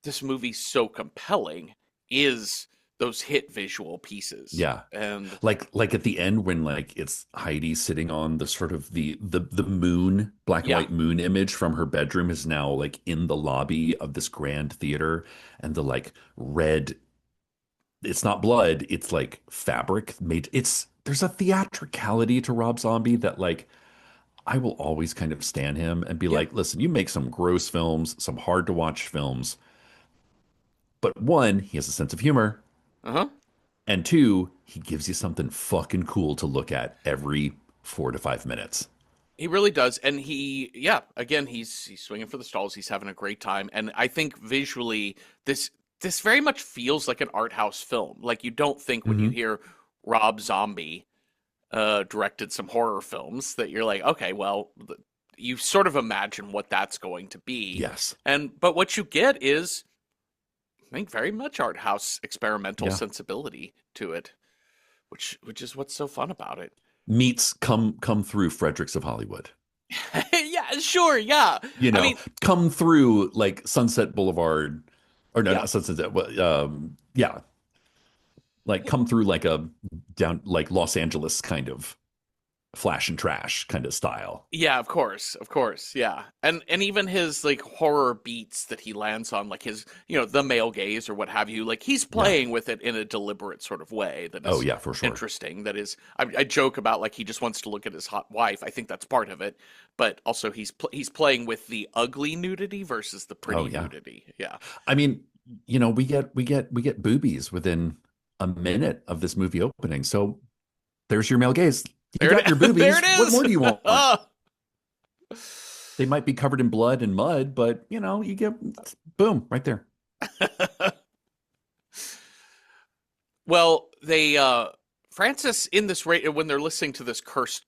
this movie so compelling is those hit visual pieces. Yeah. And Like at the end when like it's Heidi sitting on the sort of the moon, black and yeah, white moon image from her bedroom is now like in the lobby of this grand theater, and the like red, it's not blood, it's like fabric made, there's a theatricality to Rob Zombie that like I will always kind of stan him and be Yeah. like, listen, you make some gross films, some hard to watch films, but one, he has a sense of humor, Uh-huh. and two, he gives you something fucking cool to look at every 4 to 5 minutes. He really does, and yeah, again, he's swinging for the stalls. He's having a great time, and I think visually, this very much feels like an art house film. Like you don't think when you Hmm. hear Rob Zombie directed some horror films that you're like, okay, well, you sort of imagine what that's going to be, Yes. but what you get is, I think, very much art house experimental Yeah. sensibility to it, which is what's so fun about it. Meets come through Fredericks of Hollywood. Yeah, sure, yeah. You I know, mean, come through like Sunset Boulevard, or no, yeah. not Sunset. Yeah, like come through like a down like Los Angeles kind of flash and trash kind of style. Yeah, of course, yeah. And even his like horror beats that he lands on, like his, the male gaze or what have you, like he's Yeah. playing with it in a deliberate sort of way that Oh is yeah, for sure. interesting. That is, I joke about like he just wants to look at his hot wife. I think that's part of it, but also he's playing with the ugly nudity versus the Oh pretty yeah. nudity. Yeah. I mean, we get boobies within a minute of this movie opening. So there's your male gaze. You There got your it, there boobies. it What more is. do you want? They might be covered in blood and mud, but you get boom right there. Well, they Francis in this when they're listening to this cursed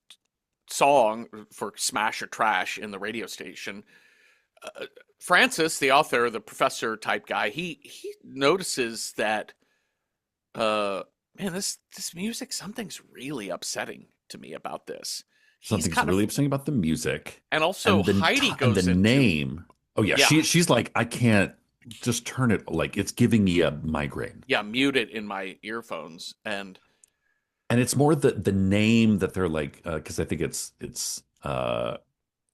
song for Smash or Trash in the radio station, Francis, the author, the professor type guy, he notices that uh man, this music, something's really upsetting to me about this. He's Something's kind really of, upsetting about the music and also and the Heidi and the goes into, name. Oh yeah, yeah, she's like, I can't just turn it, like it's giving me a migraine. yeah, mute it in my earphones, and And it's more the name that they're like, because I think it's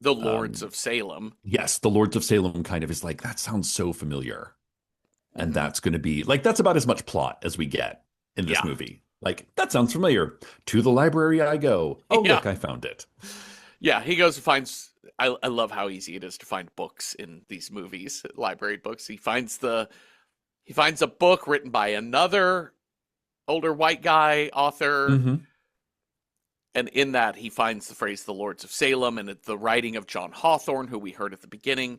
the Lords um of Salem. yes, the Lords of Salem kind of is like, that sounds so familiar. And Hmm. that's going to be like, that's about as much plot as we get in this Yeah, movie. Like, that sounds familiar. To the library I go. Oh, yeah, look, I found it. yeah. He goes and finds. I love how easy it is to find books in these movies, library books. He finds a book written by another older white guy author, Hmm. and in that he finds the phrase "the Lords of Salem" and the writing of John Hawthorne, who we heard at the beginning.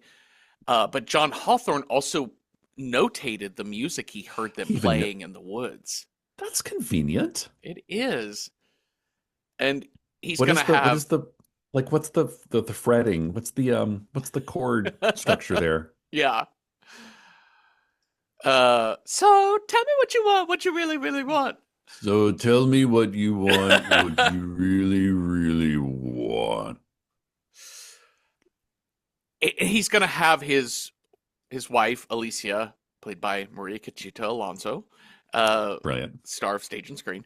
But John Hawthorne also notated the music he heard them Even playing in the woods. that's convenient. It is, and he's What gonna is the what have. is the like what's the fretting? What's the chord structure there? Yeah. So tell me what you want, what you really, really want. So tell me what you want, what you really, really want. He's gonna have his wife Alicia, played by Maria Conchita Alonso, Brilliant. star of stage and screen,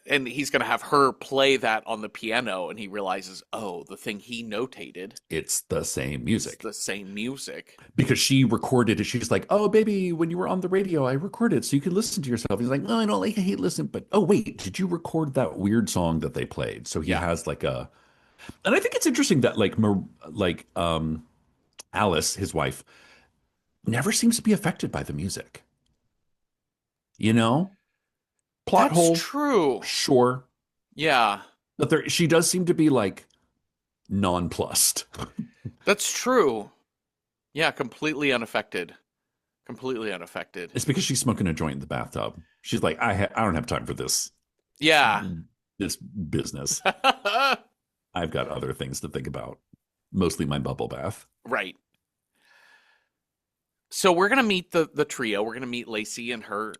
and he's gonna have her play that on the piano, and he realizes, oh, the thing he notated It's the same is music. the same music. Because she recorded it. She's like, "Oh, baby, when you were on the radio, I recorded so you could listen to yourself." He's like, "No, I don't like. I hate listen." But oh, wait, did you record that weird song that they played? So he Yeah, has like a, and I think it's interesting that Alice, his wife, never seems to be affected by the music. You know, plot that's hole, true. sure, Yeah, but she does seem to be like nonplussed. that's true. Yeah, completely unaffected. Completely unaffected. It's because she's smoking a joint in the bathtub. She's like, I don't have time for Yeah. this business. I've got other things to think about, mostly my bubble bath. Right. So we're gonna meet the trio. We're gonna meet Lacey and her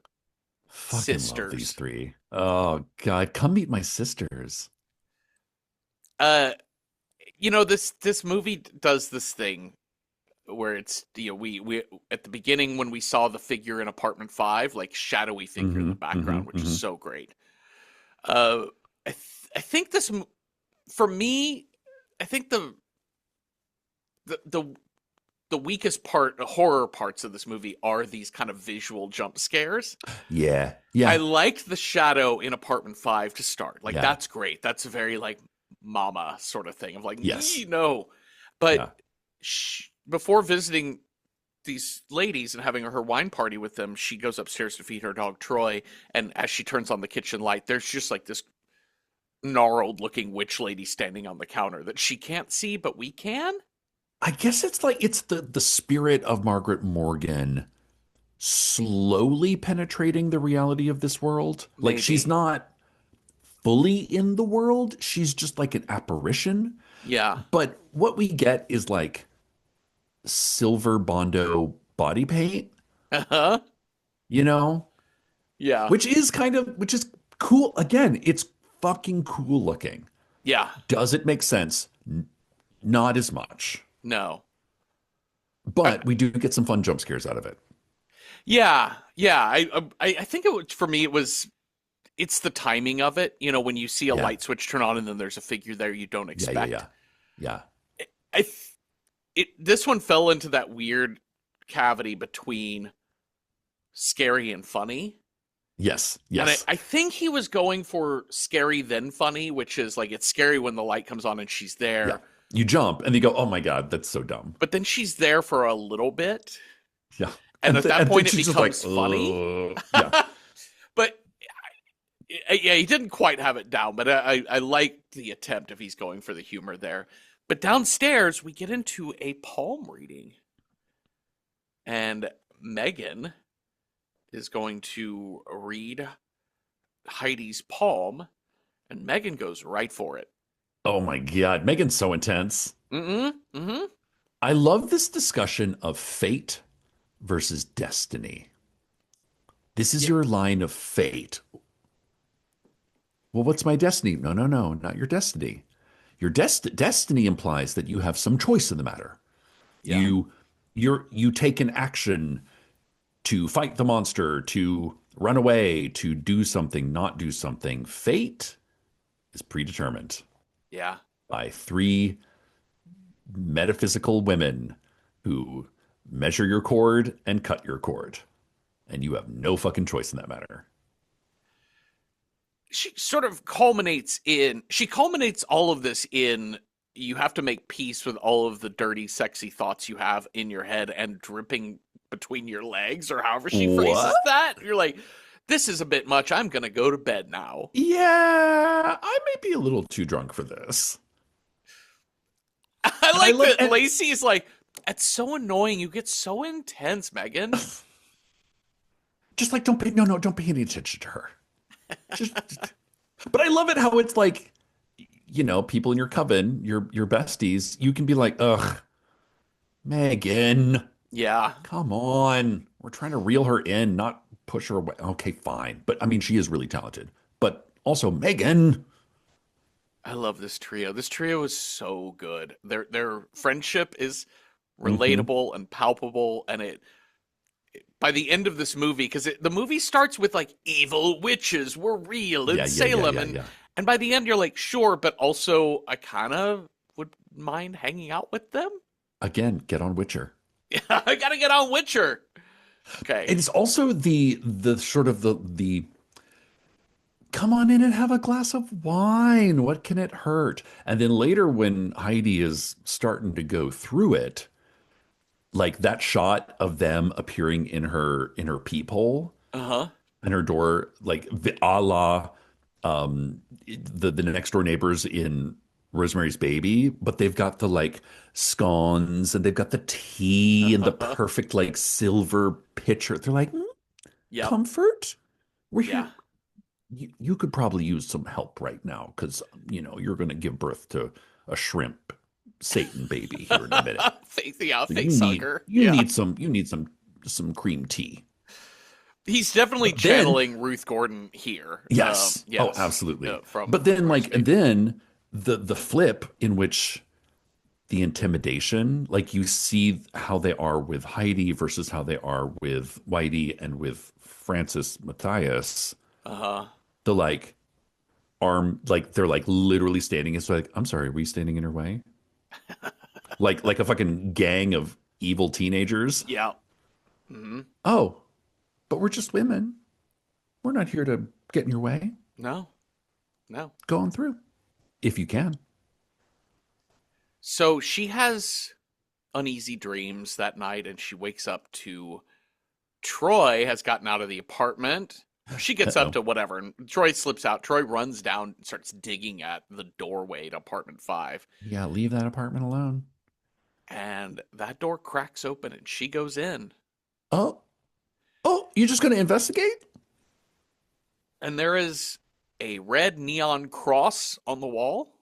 Fucking love these sisters. three. Oh God, come meet my sisters. Uh, this movie does this thing where it's, we at the beginning when we saw the figure in apartment 5, like shadowy figure in Hmm. the Hmm. background, which is Hmm. so great. I think for me, I think the the the weakest horror parts of this movie are these kind of visual jump scares. Yeah, I yeah, liked the shadow in apartment 5 to start. Like yeah. that's great. That's a very like mama sort of thing of like, Yes. no. Yeah. But before visiting these ladies and having her wine party with them, she goes upstairs to feed her dog Troy. And as she turns on the kitchen light, there's just like this gnarled looking witch lady standing on the counter that she can't see, but we can. I guess it's like it's the spirit of Margaret Morgan slowly penetrating the reality of this world. Like she's Maybe. not fully in the world, she's just like an apparition. Yeah. But what we get is like silver Bondo body paint, Uh-huh. you know, Yeah. which is cool. Again, it's fucking cool looking. Yeah. Does it make sense? Not as much. No. I, But we do get some fun jump scares out of it. yeah. Yeah. I think it was, for me, it's the timing of it. You know, when you see a Yeah. light switch turn on and then there's a figure there you don't Yeah, yeah, expect. yeah. Yeah. I this one fell into that weird cavity between scary and funny. Yes. And Yes. I think he was going for scary then funny, which is like it's scary when the light comes on and she's Yeah. there, You jump and you go, "Oh my God, that's so dumb." but then she's there for a little bit, Yeah. and at that And then point it she's just like, becomes funny. Yeah. But yeah, he didn't quite have it down, but I like the attempt if he's going for the humor there. But downstairs we get into a palm reading, and Megan is going to read Heidi's palm, and Megan goes right for it. Oh my God. Megan's so intense. Mm-hmm. Mm-hmm. I love this discussion of fate versus destiny. This is Yeah. your line of fate. Well, what's my destiny? No, no, no, not your destiny. Your destiny implies that you have some choice in the matter. Yeah. You take an action to fight the monster, to run away, to do something, not do something. Fate is predetermined Yeah. by three metaphysical women who measure your cord and cut your cord. And you have no fucking choice in that matter. She culminates all of this in you have to make peace with all of the dirty, sexy thoughts you have in your head and dripping between your legs, or however she phrases What? that. You're like, this is a bit much. I'm gonna go to bed now. Yeah, I may be a little too drunk for this. I And I like love that Lacey's like, it's so annoying. You get so intense, Megan. just like don't pay any attention to her. Just, but I love it how it's like, people in your coven, your besties, you can be like, ugh, Megan, Yeah. come on. We're trying to reel her in, not push her away. Okay, fine. But I mean, she is really talented. But also, Megan. I love this trio. This trio is so good. Their friendship is Hmm. relatable and palpable, and by the end of this movie, because the movie starts with like evil witches were real in Yeah, yeah, yeah, Salem, yeah, and yeah. and by the end you're like, sure, but also I kind of would mind hanging out with them. Again, get on Witcher. Yeah, I gotta get on Witcher. Okay. And it's also the sort of the come on in and have a glass of wine. What can it hurt? And then later when Heidi is starting to go through it, like that shot of them appearing in her peephole Uh-huh. and her door, like a la the next door neighbors in Rosemary's Baby, but they've got the like scones and they've got the tea and the perfect like silver pitcher. They're like, Yep. comfort. We're here. Yeah. You could probably use some help right now because you're going to give birth to a shrimp Satan baby here in a minute. Yeah, So face hugger. you Yeah. need some cream tea. He's definitely But then channeling Ruth Gordon here. yes, oh Yes. absolutely. From But then Rose like and Baby. then the flip in which the intimidation, like you see how they are with Heidi versus how they are with Whitey and with Francis Matthias. Uh-huh. The like arm, like they're like literally standing. It's like, I'm sorry, are we standing in her way? Like a fucking gang of evil teenagers. Yeah. Hmm. Oh, but we're just women. We're not here to get in your way. No. No. Go on through. if you can. So she has uneasy dreams that night, and she wakes up to Troy has gotten out of the apartment. She gets up Uh-oh. to whatever, and Troy slips out. Troy runs down and starts digging at the doorway to apartment 5. Yeah, leave that apartment alone. And that door cracks open, and she goes in. Oh, you're just going to investigate? And there is a red neon cross on the wall.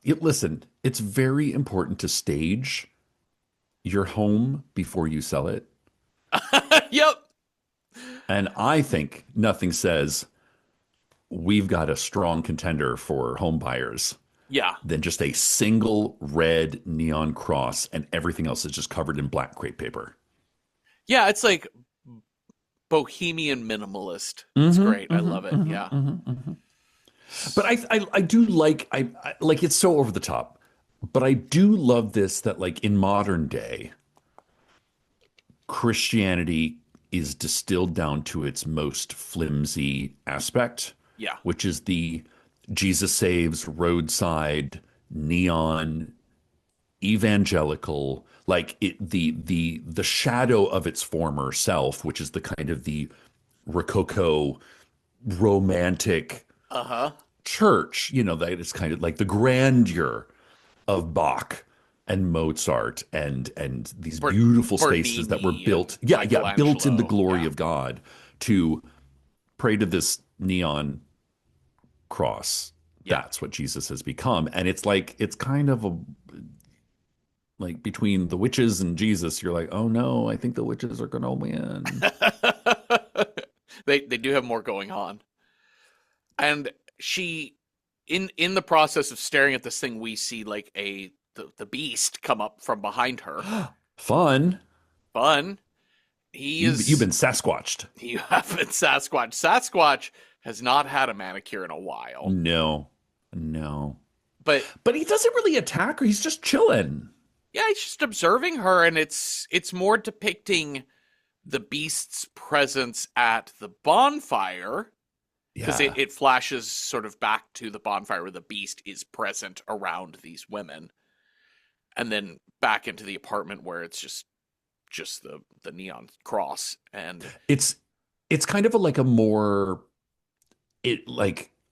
Listen, it's very important to stage your home before you sell it. Yep. And I think nothing says we've got a strong contender for home buyers Yeah. than just a single red neon cross, and everything else is just covered in black crepe paper. Yeah, it's like bohemian minimalist. It's great. I love it. Yeah. But I do like I like it's so over the top. But I do love this that like in modern day, Christianity is distilled down to its most flimsy aspect, Yeah. which is the Jesus saves roadside neon evangelical, like the shadow of its former self, which is the kind of the Rococo romantic Uh-huh. church, that it's kind of like the grandeur of Bach and Mozart and these beautiful spaces that were Bernini built, and built in the Michelangelo. glory Yeah. of God to pray to this neon cross. Yeah. That's what Jesus has become. And it's like, it's kind of like between the witches and Jesus, you're like, oh no, I think the witches are going to win. They do have more going on. And she in the process of staring at this thing, we see like the beast come up from behind her. Fun. Fun. You've been Sasquatched. You have been Sasquatch. Sasquatch has not had a manicure in a while. No. But he doesn't really attack her. He's just chilling. yeah, he's just observing her, and it's more depicting the beast's presence at the bonfire. Because Yeah. it flashes sort of back to the bonfire where the beast is present around these women. And then back into the apartment where it's just the neon cross. And It's kind of like a more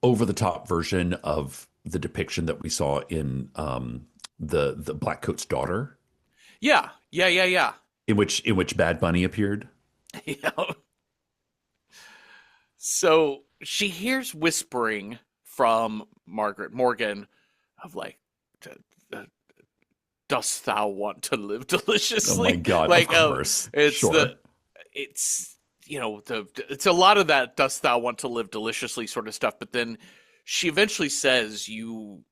over the top version of the depiction that we saw in the Black Coat's daughter. Yeah. In which Bad Bunny appeared. Yeah. So she hears whispering from Margaret Morgan of like, dost thou want to live deliciously? Oh my God, like, of course. It's sure. it's a lot of that dost thou want to live deliciously sort of stuff. But then she eventually says, you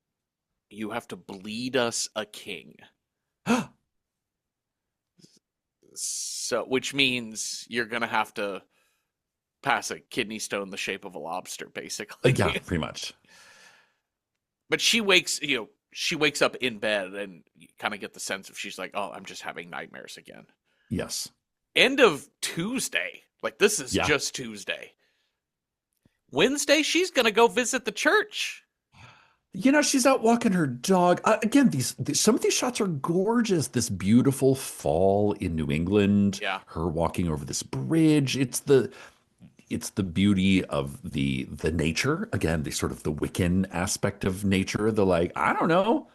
have to bleed us a king. So, which means you're going to have to pass a kidney stone the shape of a lobster, basically. Yeah, pretty much. But she wakes up in bed, and you kind of get the sense of she's like, oh, I'm just having nightmares again. Yes. End of Tuesday. Like, this is just Tuesday. Wednesday, she's going to go visit the church. She's out walking her dog. Again, some of these shots are gorgeous. This beautiful fall in New England. Yeah. Her walking over this bridge. It's the beauty of the nature. Again, the sort of the Wiccan aspect of nature. The like, I don't know.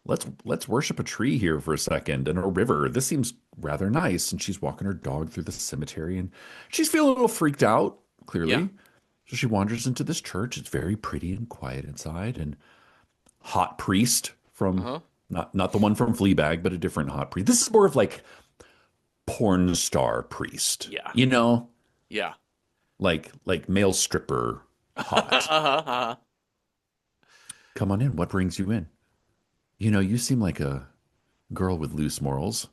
Let's worship a tree here for a second and a river. This seems rather nice. And she's walking her dog through the cemetery, and she's feeling a little freaked out, clearly. Yeah. So she wanders into this church. It's very pretty and quiet inside, and hot priest from not the one from Fleabag, but a different hot priest. This is more of like porn star priest. Yeah. Yeah. Like male stripper hot. Come on in. What brings you in? You seem like a girl with loose morals.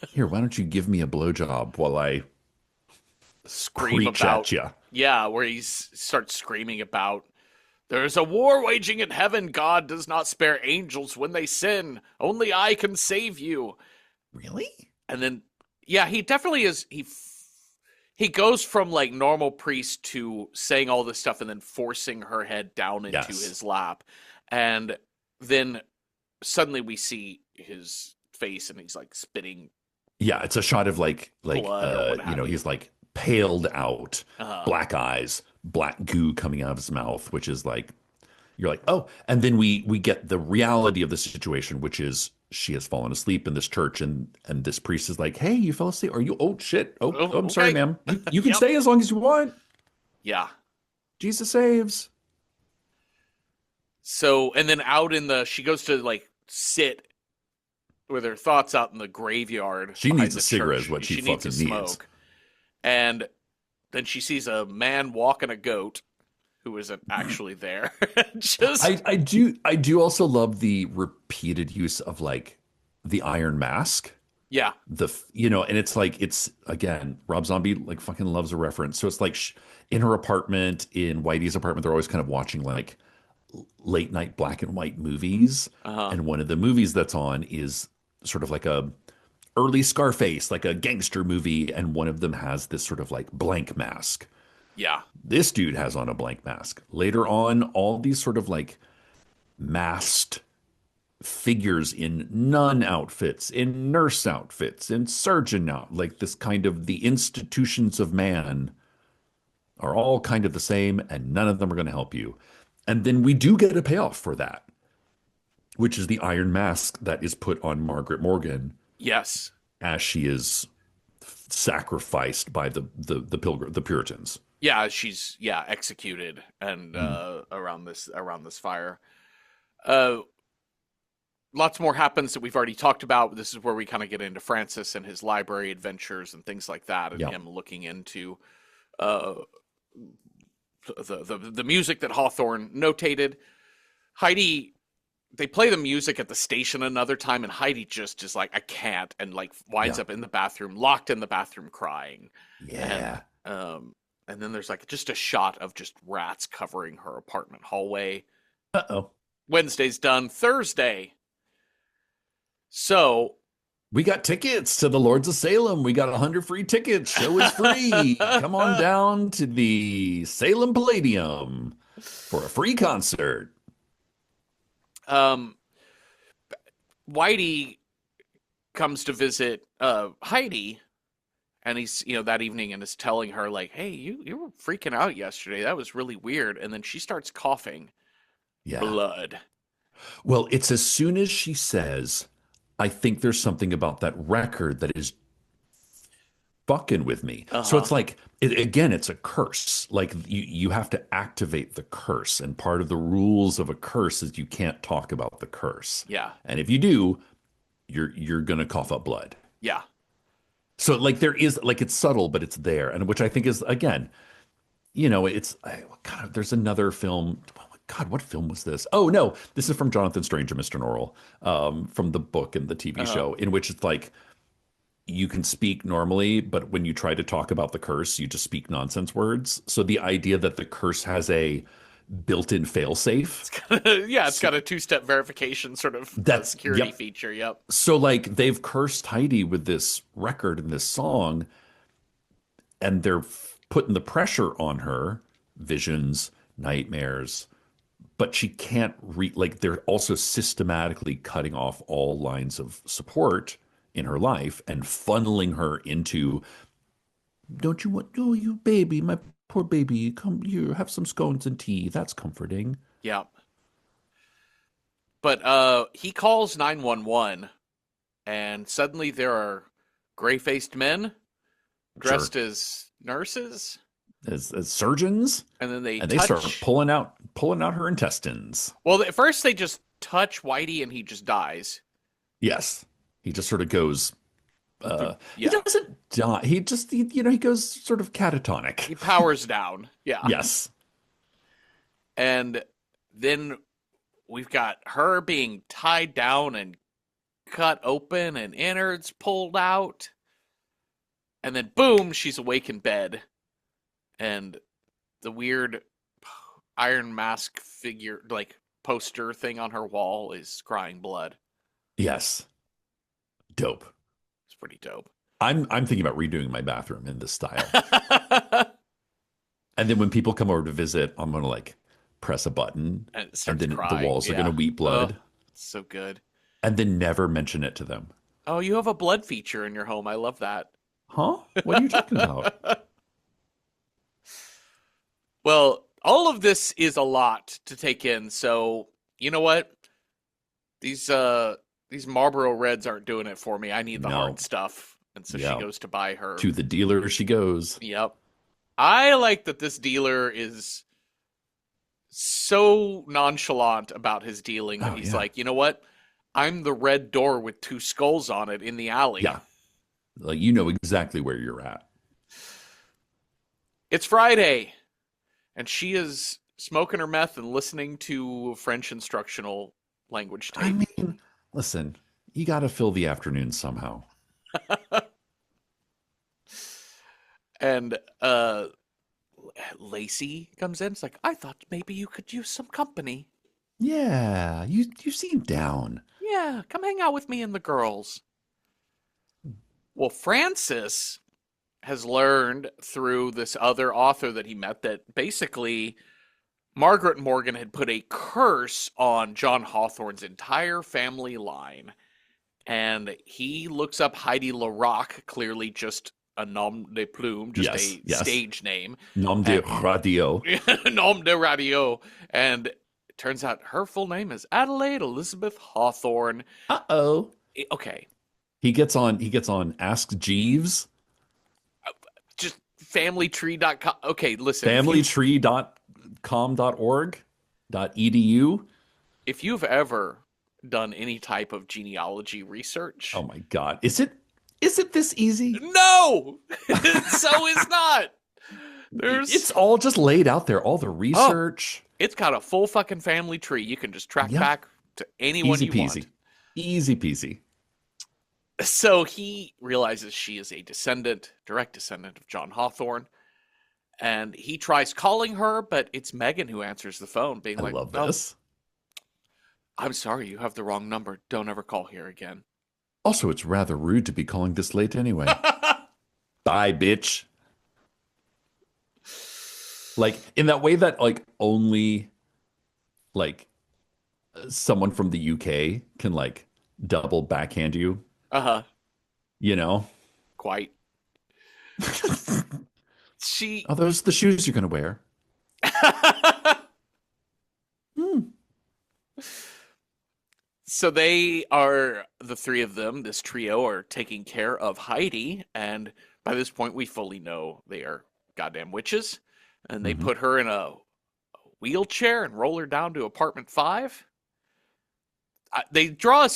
Here, why don't you give me a blowjob while I scream preach about at you? Yeah, where he starts screaming about, there's a war waging in heaven. God does not spare angels when they sin. Only I can save you. Really? And then, yeah, he definitely is. He goes from like normal priest to saying all this stuff and then forcing her head down into his lap. And then suddenly we see his face and he's like spitting Yeah, it's a shot of blood or what have you. he's like paled out, Uh, black eyes, black goo coming out of his mouth, which is like you're like, "Oh." And then we get the reality of the situation, which is she has fallen asleep in this church and this priest is like, "Hey, you fell asleep. Are you oh shit. Oh, oh, I'm sorry, okay. ma'am. You can Yep. stay as long as you want. Yeah. Jesus saves." So, and then she goes to like sit with her thoughts out in the graveyard She behind needs a the cigarette is church. what she needs a fucking needs. smoke. And then she sees a man walking a goat who isn't actually there. Just I do also love the repeated use of like the iron mask. yeah, And it's like it's again Rob Zombie like fucking loves a reference. So it's like in her apartment, in Whitey's apartment, they're always kind of watching like late night black and white movies. uh-huh, And one of the movies that's on is sort of like a early Scarface, like a gangster movie, and one of them has this sort of like blank mask. yeah, This dude has on a blank mask. Later on, all these sort of like masked figures in nun outfits, in nurse outfits, in surgeon out, like this kind of the institutions of man are all kind of the same, and none of them are going to help you. And then we do get a payoff for that, which is the iron mask that is put on Margaret Morgan yes, as she is sacrificed by the Puritans. yeah. She's executed and Mm. around this fire. Uh, Lots more happens that we've already talked about. This is where we kind of get into Francis and his library adventures and things like that, and Yeah. him looking into uh, the music that Hawthorne notated. Heidi, they play the music at the station another time, and Heidi just is like, I can't, and like winds Yeah. up in the bathroom, locked in the bathroom, crying. Yeah. And then there's like just a shot of just rats covering her apartment hallway. Uh-oh. Wednesday's done. Thursday. So We got tickets to the Lords of Salem. We got 100 free tickets. Show is free. Come on down to the Salem Palladium for a free concert. Whitey comes to visit Heidi, and he's that evening and is telling her like, "Hey, you were freaking out yesterday. That was really weird." And then she starts coughing Yeah. blood. Well, it's as soon as she says, I think there's something about that record that is fucking with me. So it's like, again, it's a curse. Like you have to activate the curse. And part of the rules of a curse is you can't talk about the curse. Yeah. And if you do, you're going to cough up blood. Yeah. So like there is like it's subtle, but it's there. And which I think is, again, God, there's another film. God, what film was this? Oh, no, this is from Jonathan Strange and Mr. Norrell, from the book and the TV show, in which it's like you can speak normally, but when you try to talk about the curse, you just speak nonsense words. So the idea that the curse has a built-in failsafe. It's got a two-step verification sort of security feature. Yep. So like they've cursed Heidi with this record and this song, and they're putting the pressure on her, visions, nightmares, but she can't like they're also systematically cutting off all lines of support in her life and funneling her into, don't you want, oh, you baby, my poor baby, come here, have some scones and tea. That's comforting. Yep. But he calls 911, and suddenly there are gray-faced men dressed as nurses, as surgeons, and then they start pulling out her intestines. Well, at first they just touch Whitey, and he just dies. Yes, he just sort of goes. He doesn't die. He just he goes sort of catatonic. He powers down. Yeah. Yes. And then we've got her being tied down and cut open and innards pulled out. And then boom, she's awake in bed. And the weird iron mask figure, like poster thing on her wall is crying blood. Yes. Dope. It's pretty dope. I'm thinking about redoing my bathroom in this style. And then when people come over to visit, I'm going to like press a button, And it and starts then the crying. walls are going to Yeah. weep Oh, blood, so good. and then never mention it to them. Oh, you have a blood feature in your home. I love that. Huh? What are you talking about? Well, all of this is a lot to take in. So, you know what? These these Marlboro Reds aren't doing it for me. I need the hard No. stuff. And so she Yeah. goes to buy her. To the dealer she goes. Yep. I like that this dealer is so nonchalant about his dealing that Oh, he's yeah. like, you know what? I'm the red door with two skulls on it in the alley. Yeah. Like, you know exactly where you're at. It's Friday, and she is smoking her meth and listening to French instructional language I tape. mean, listen, you got to fill the afternoon somehow. And Lacey comes in. It's like, I thought maybe you could use some company. Yeah, you seem down. Yeah, come hang out with me and the girls. Well, Francis has learned through this other author that he met that basically Margaret Morgan had put a curse on John Hawthorne's entire family line. And he looks up Heidi LaRock, clearly just a nom de plume, just Yes, a yes. stage name. Nom de radio. Nom de radio. And it turns out her full name is Adelaide Elizabeth Hawthorne. Uh-oh. Okay. He gets on Ask Jeeves. Just familytree.com. Okay, listen. Familytree.com.org.edu. If you've ever done any type of genealogy research. Oh my God. Is it this easy? No! So is not. It's all just laid out there, all the research. It's got a full fucking family tree. You can just track back to anyone Easy you peasy. want. Easy peasy. So he realizes she is a direct descendant of John Hawthorne. And he tries calling her, but it's Megan who answers the phone, being I like, love this. I'm sorry, you have the wrong number. Don't ever call here again. Also, it's rather rude to be calling this late anyway. Bye, bitch. Like, in that way that, like, only, like, someone from the UK can, like, double backhand you. Uh-huh. You know? Quite. Are those the shoes you're going to wear? So they are, the three of them, this trio, are taking care of Heidi. And by this point, we fully know they are goddamn witches. And they put her in a wheelchair and roll her down to apartment 5. They draw a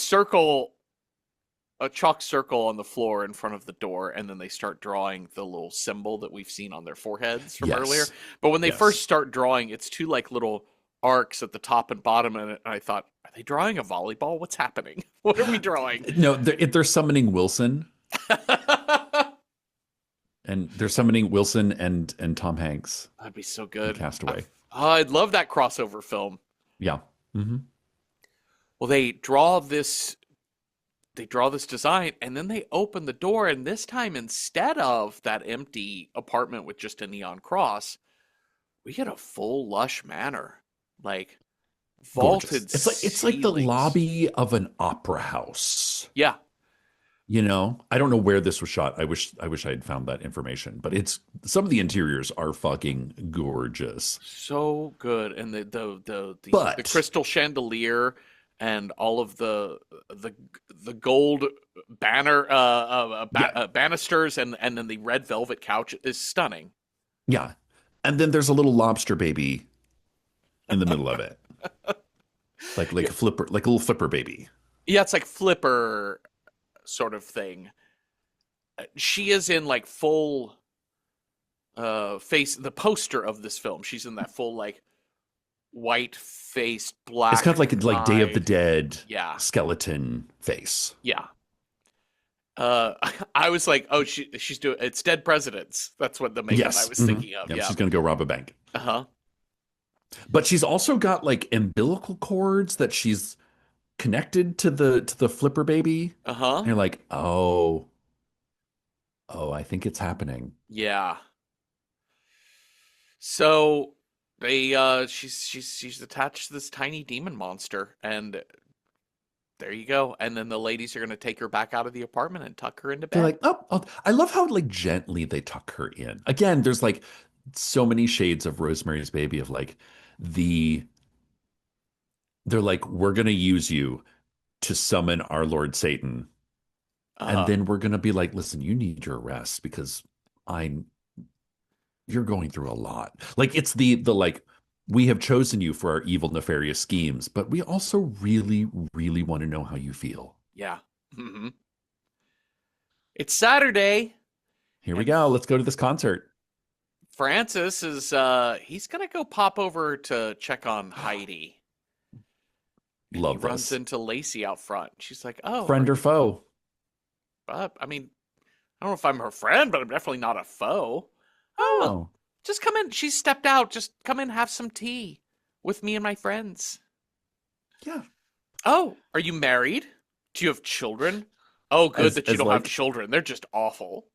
chalk circle on the floor in front of the door, and then they start drawing the little symbol that we've seen on their foreheads from earlier. But when they first start drawing, it's two like little arcs at the top and bottom, and I thought, are they drawing a volleyball? What's happening? What are we drawing? No, they're summoning Wilson. And they're summoning Wilson and Tom Hanks. That'd be so good. Castaway. I'd love that crossover film. Yeah. Mm-hmm. Well, they draw this design, and then they open the door, and this time, instead of that empty apartment with just a neon cross, we get a full lush manor, like vaulted. It's like the lobby of an opera house. Yeah. You know, I don't know where this was shot. I wish I had found that information, but some of the interiors are fucking gorgeous. So good. And the crystal chandelier and all of the gold banisters and then the red velvet couch is stunning. Yeah. And then there's a little lobster baby in the middle of it. Like a flipper, like a little flipper baby. Yeah, it's like Flipper sort of thing. She is in like full face, the poster of this film. She's in that full like white faced black. It's kind of like Day of the Dead skeleton face. Yeah. I was like, oh, she's doing it's Dead Presidents. That's what the makeup I was thinking of. Yeah, she's gonna go rob a bank. Uh-huh. But she's also got like umbilical cords that she's connected to the flipper baby. Uh-huh. And you're like, oh, I think it's happening. Yeah. So She's attached to this tiny demon monster, and there you go. And then the ladies are gonna take her back out of the apartment and tuck her into They're bed. like, oh, I love how like gently they tuck her in. Again, there's like so many shades of Rosemary's Baby of like the they're like, we're gonna use you to summon our Lord Satan. And Uh-huh. then we're gonna be like, listen, you need your rest because I you're going through a lot. Like it's the like we have chosen you for our evil, nefarious schemes, but we also really, really want to know how you feel. Yeah. hmm It's Saturday, Here we and go. Let's go to this concert. Francis is he's gonna go pop over to check on Heidi. And he Love runs this. into Lacey out front. She's like, "Oh, are Friend or you?" foe? I mean, I don't know if I'm her friend, but I'm definitely not a foe. Oh, Oh, just come in. She stepped out. Just come in, have some tea with me and my friends. yeah. Oh, are you married? Do you have children? Oh, good that you As don't have like children. They're just awful.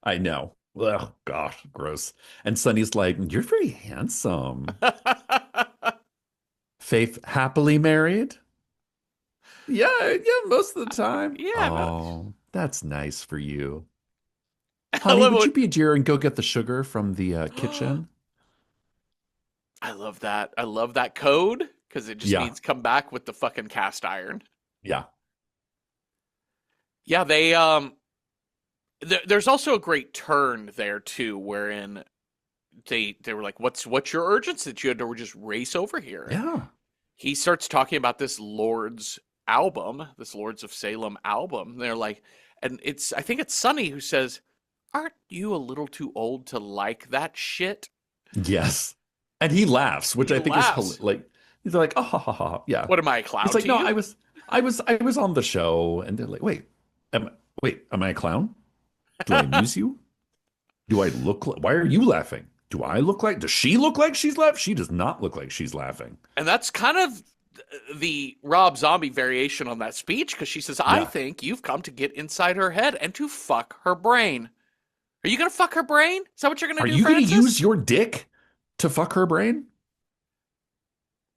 I know. Oh gosh, gross. And Sunny's like, you're very handsome. Faith happily married? Yeah, yeah, most of the time. Yeah, no. Oh, that's nice for you. I Honey, love would you what. be a dear and go get the sugar from the kitchen? I love that. I love that code because it just Yeah, means come back with the fucking cast iron. yeah, Yeah, they there's also a great turn there too, wherein they were like, "What's your urgency that you had to just race over here?" And yeah. he starts talking about this Lords album, this Lords of Salem album. They're like, and I think it's Sonny who says, "Aren't you a little too old to like that shit?" Yes. And he laughs, which He I think is laughs. like he's like, oh, ha, ha, ha. Yeah. What am I, a He's clown like, to no, you? I was on the show, and they're like, wait, am I a clown? Do I amuse you? Do I look like, why are you laughing? Do I look like, does she look like she's laughing? She does not look like she's laughing. And that's kind of the Rob Zombie variation on that speech because she says, "I Yeah. think you've come to get inside her head and to fuck her brain." Are you gonna fuck her brain? Is that what you're gonna Are do, you going to use Francis? your dick to fuck her brain?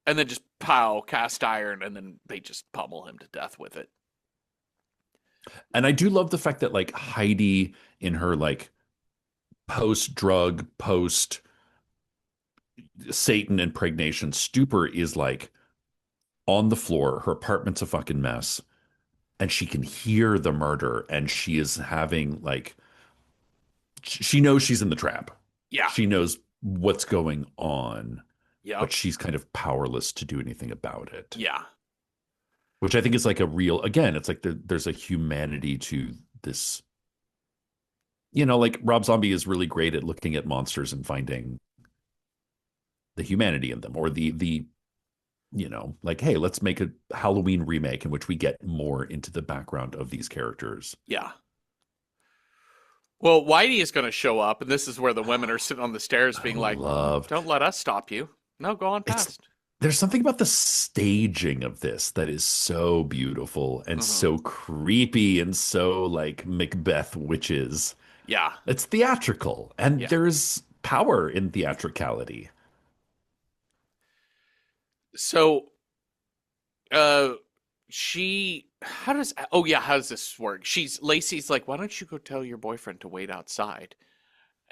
And then just pow, cast iron, and then they just pummel him to death with it. And I do love the fact that like Heidi in her like post drug, post Satan impregnation stupor is like on the floor. Her apartment's a fucking mess. And she can hear the murder and she is having like she knows she's in the trap. Yeah. She knows what's going on, but Yep. she's kind of powerless to do anything about it. Yeah. Which I think is like a real again, it's like there's a humanity to this. Like Rob Zombie is really great at looking at monsters and finding the humanity in them or the like, hey, let's make a Halloween remake in which we get more into the background of these characters. Yeah. Well, Whitey is going to show up, and this is where the women are sitting on the stairs I being like, love "Don't let us stop you. No, go on it's past." there's something about the staging of this that is so beautiful and hmm so creepy and so like Macbeth witches. Yeah. It's theatrical and Yeah. there's power in theatricality. So, uh, how does, oh yeah, how does this work? Lacey's like, "Why don't you go tell your boyfriend to wait outside?"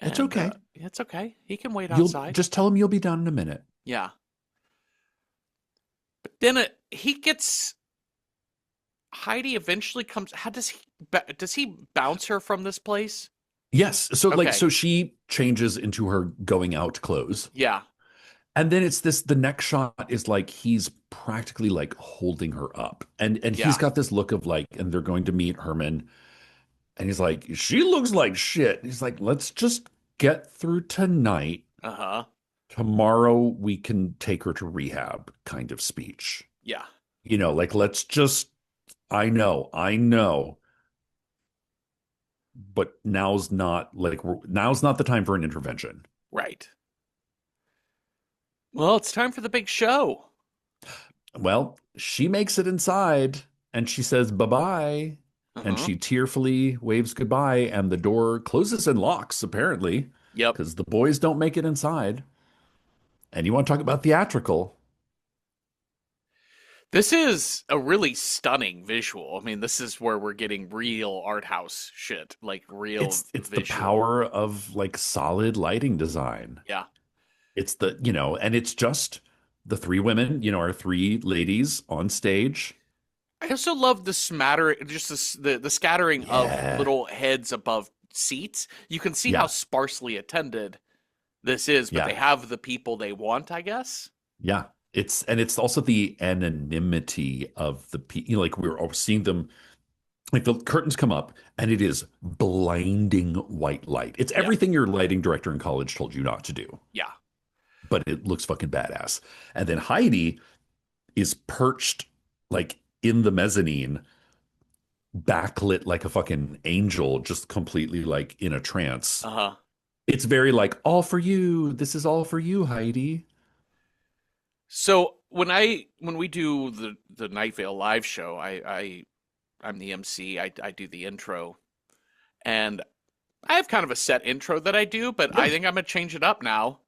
It's And, okay. it's okay. He can wait You'll outside. just tell him you'll be down in a minute. Yeah. But then he gets Heidi eventually comes. How does he bounce her from this place? Yes. So like Okay. so she changes into her going out clothes. Yeah. And then it's this the next shot is like he's practically like holding her up. And he's Yeah. got this look of like, and they're going to meet Herman. And he's like, she looks like shit. He's like, let's just get through tonight. Uh-huh. Tomorrow we can take her to rehab kind of speech. Yeah. Like let's just I know, but now's not the time for an intervention. Right. Well, it's time for the big show. Well, she makes it inside and she says bye-bye and Uh-huh. she tearfully waves goodbye and the door closes and locks apparently Yep. because the boys don't make it inside. And you want to talk about theatrical? This is a really stunning visual. I mean, this is where we're getting real art house shit, like real It's the visual. power of like solid lighting design. Yeah. It's the, and it's just the three women, our three ladies on stage. I also love the smatter, just the scattering of Yeah. little heads above seats. You can see how Yeah. sparsely attended this is, but they Yeah. have the people they want, I guess. Yeah. It's also the anonymity of the people. Like we're all seeing them, like the curtains come up and it is blinding white light. It's Yeah. everything your lighting director in college told you not to do, Yeah. but it looks fucking badass. And then Heidi is perched like in the mezzanine, backlit like a fucking angel, just completely like in a trance. Uh-huh. It's very like all for you. This is all for you, Heidi. So when we do the Night Vale live show, I'm the MC. I do the intro, and I have kind of a set intro that I do, but I Yeah. think I'm gonna change it up now.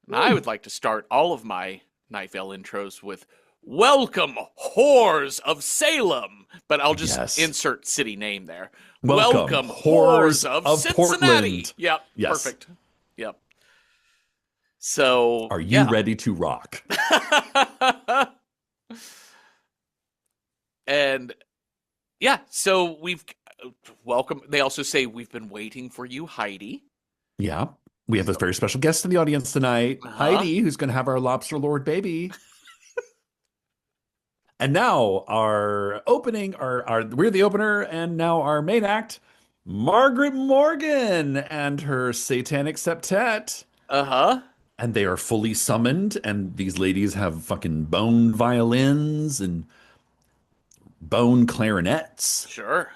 And I would like to start all of my Night Vale intros with "Welcome, whores of Salem," but I'll just Yes. insert city name there. Welcome, Whores whores of of Cincinnati. Portland. Yep, Yes. perfect. Yep. So Are you yeah. ready to rock? And yeah, so we've welcome. They also say we've been waiting for you, Heidi. Yeah. We have a very special guest in the audience tonight, Uh-huh. Heidi, who's going to have our Lobster Lord baby. And now our opening, we're the opener, and now our main act, Margaret Morgan and her Satanic Septet. Uh-huh. And they are fully summoned, and these ladies have fucking bone violins and bone clarinets. Sure.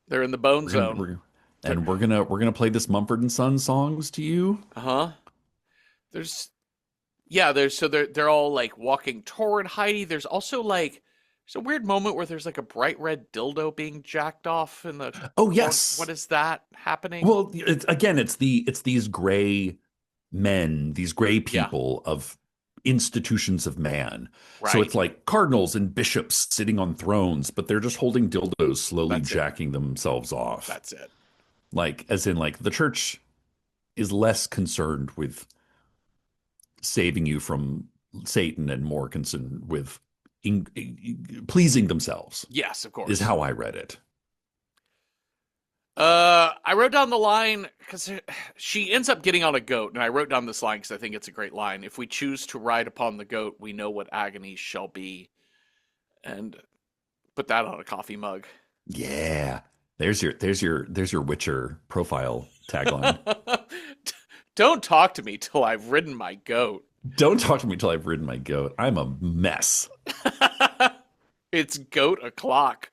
They're in the bone We're gonna zone. we're, and we're gonna play this Mumford and Sons songs to you. Uh-huh. There's yeah, they're all like walking toward Heidi. There's also like there's a weird moment where there's like a bright red dildo being jacked off in the Oh yes. what is that happening? Well, it's these gray men, these gray Yeah, people of institutions of man. So right. it's like cardinals and bishops sitting on thrones, but they're just holding dildos, slowly That's it. jacking themselves off. That's it. Like, as in, like, the church is less concerned with saving you from Satan and more concerned with pleasing themselves, Yes, of is course. how I read it. I wrote down the line because she ends up getting on a goat, and I wrote down this line because I think it's a great line. If we choose to ride upon the goat, we know what agony shall be, and put that on a coffee mug. Yeah. There's your Witcher profile tagline. Don't talk to me till I've ridden my goat. Don't talk to me till I've ridden my goat. I'm a mess. It's goat o'clock.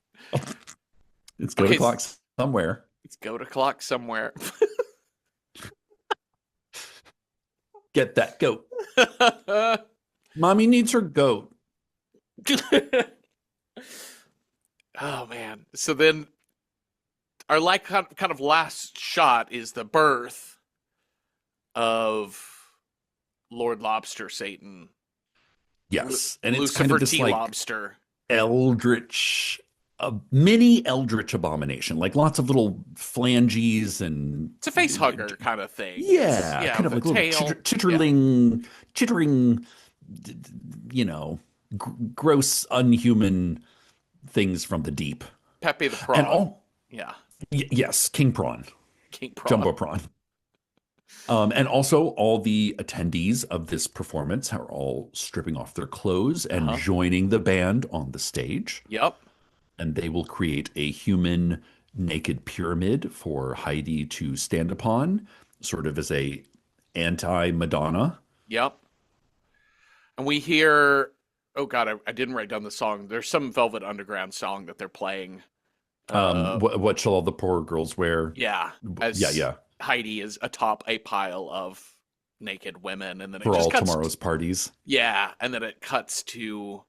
It's goat o'clock somewhere. It's goat o'clock somewhere. Get that goat. Mommy needs her goat. Oh man. So then our like kind of last shot is the birth of Lord Lobster Satan. Yes. And it's Lucifer kind of this T. like Lobster. eldritch, a mini eldritch abomination, like lots of little phanges and It's a face hugger kind of thing. yeah, kind of like little chittering, gross, unhuman things from the deep. Pepe the Prawn. And all, yeah. yes, king prawn, King Prawn. jumbo prawn. And also all the attendees of this performance are all stripping off their clothes and joining the band on the stage. Yep. And they will create a human naked pyramid for Heidi to stand upon, sort of as a anti-Madonna. Yep. And we hear, oh God, I didn't write down the song. There's some Velvet Underground song that they're playing. What shall all the poor girls wear? Yeah. Yeah. Heidi is atop a pile of naked women, and then it For just all cuts tomorrow's parties. Yeah, and then it cuts to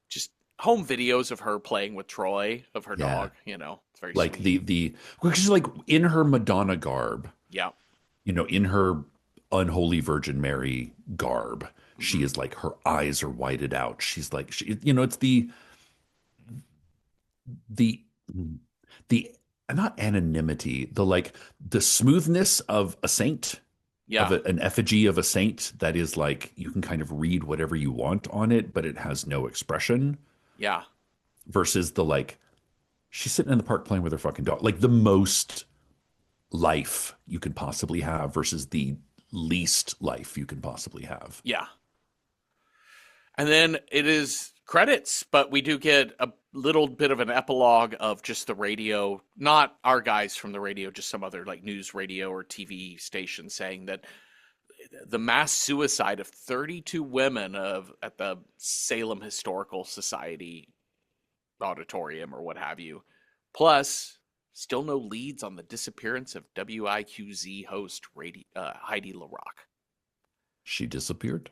just home videos of her playing with Troy, of her dog. It's very like sweet. well, she's like in her Madonna garb. Yeah. In her unholy Virgin Mary garb. She is like, her eyes are whited out. She's like, it's the the not anonymity, the smoothness of a saint, of Yeah. an effigy of a saint that is like, you can kind of read whatever you want on it, but it has no expression, Yeah. versus the like, she's sitting in the park playing with her fucking dog, like the most life you could possibly have versus the least life you can possibly have. Yeah. And then it is credits, but we do get a little bit of an epilogue of just the radio, not our guys from the radio, just some other like news radio or TV station saying that the mass suicide of 32 women at the Salem Historical Society auditorium or what have you. Plus, still no leads on the disappearance of WIQZ host Heidi LaRock. She disappeared.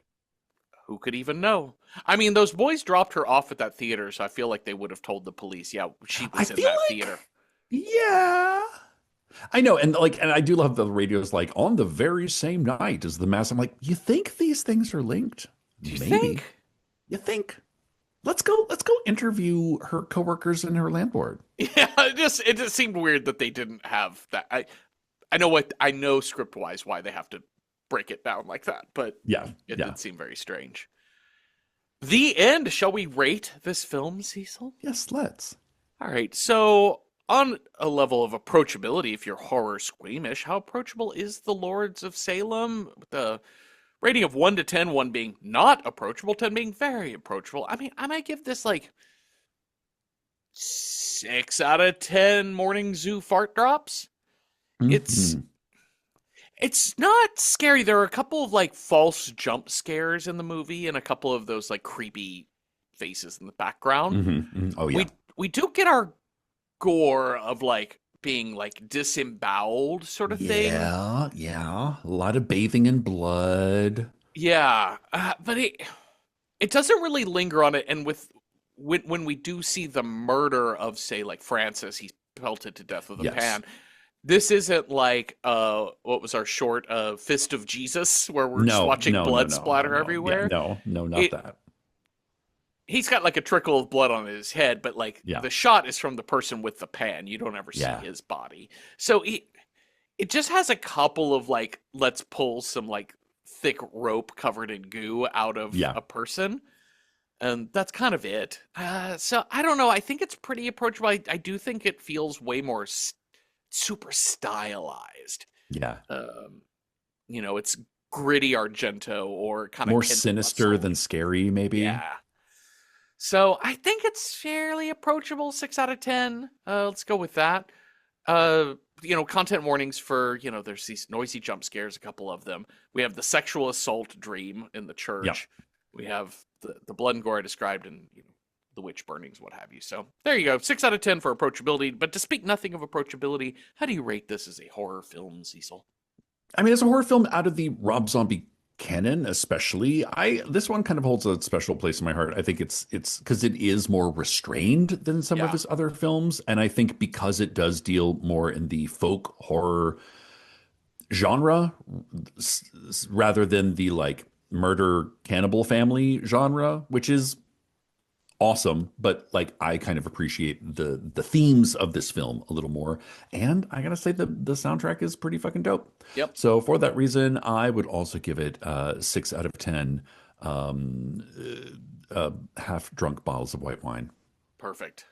Who could even know? I mean, those boys dropped her off at that theater, so I feel like they would have told the police, yeah, she was in that theater. Yeah. I know, and I do love the radios, like, on the very same night as the mass. I'm like, you think these things are linked? Do you Maybe. think? You think? Let's go interview her coworkers and her landlord. Yeah, it just seemed weird that they didn't have that. I know script wise why they have to break it down like that, but it did seem very strange. The end. Shall we rate this film, Cecil? Yes, let's. All right. So, on a level of approachability, if you're horror squeamish, how approachable is The Lords of Salem? With a rating of 1 to 10, 1 being not approachable, 10 being very approachable. I mean, I might give this like 6 out of 10 morning zoo fart drops. Mm-hmm. It's not scary. There are a couple of like false jump scares in the movie and a couple of those like creepy faces in the background. Mm-hmm. Mm-hmm. Oh yeah. We do get our gore of like being like disemboweled sort of thing. Yeah. A lot of bathing in blood. Yeah, but it doesn't really linger on it. And when we do see the murder of, say, like Francis, he's pelted to death with a pan. This isn't like what was our short, Fist of Jesus, where we're just watching blood splatter everywhere. Yeah, not that. He's got like a trickle of blood on his head, but like the shot is from the person with the pan. You don't ever see his body. So it just has a couple of like, let's pull some like thick rope covered in goo out of a person. And that's kind of it. So I don't know. I think it's pretty approachable. I do think it feels way more super stylized. Yeah. It's gritty Argento or kind of more sinister than scary, maybe. Yeah. So I think it's fairly approachable. 6 out of 10. Let's go with that. Content warnings for, there's these noisy jump scares, a couple of them. We have the sexual assault dream in the church. Yep. We have the blood and gore I described in the witch burnings, what have you. So there you go. 6 out of 10 for approachability. But to speak nothing of approachability, how do you rate this as a horror film, Cecil? I mean, as a horror film out of the Rob Zombie canon, especially, this one kind of holds a special place in my heart. I think it's because it is more restrained than some of his other films, and I think because it does deal more in the folk horror genre rather than the like murder cannibal family genre, which is awesome, but like I kind of appreciate the themes of this film a little more, and I gotta say the soundtrack is pretty fucking dope. Yep. So for that reason, I would also give it 6 out of 10 half drunk bottles of white wine. Perfect.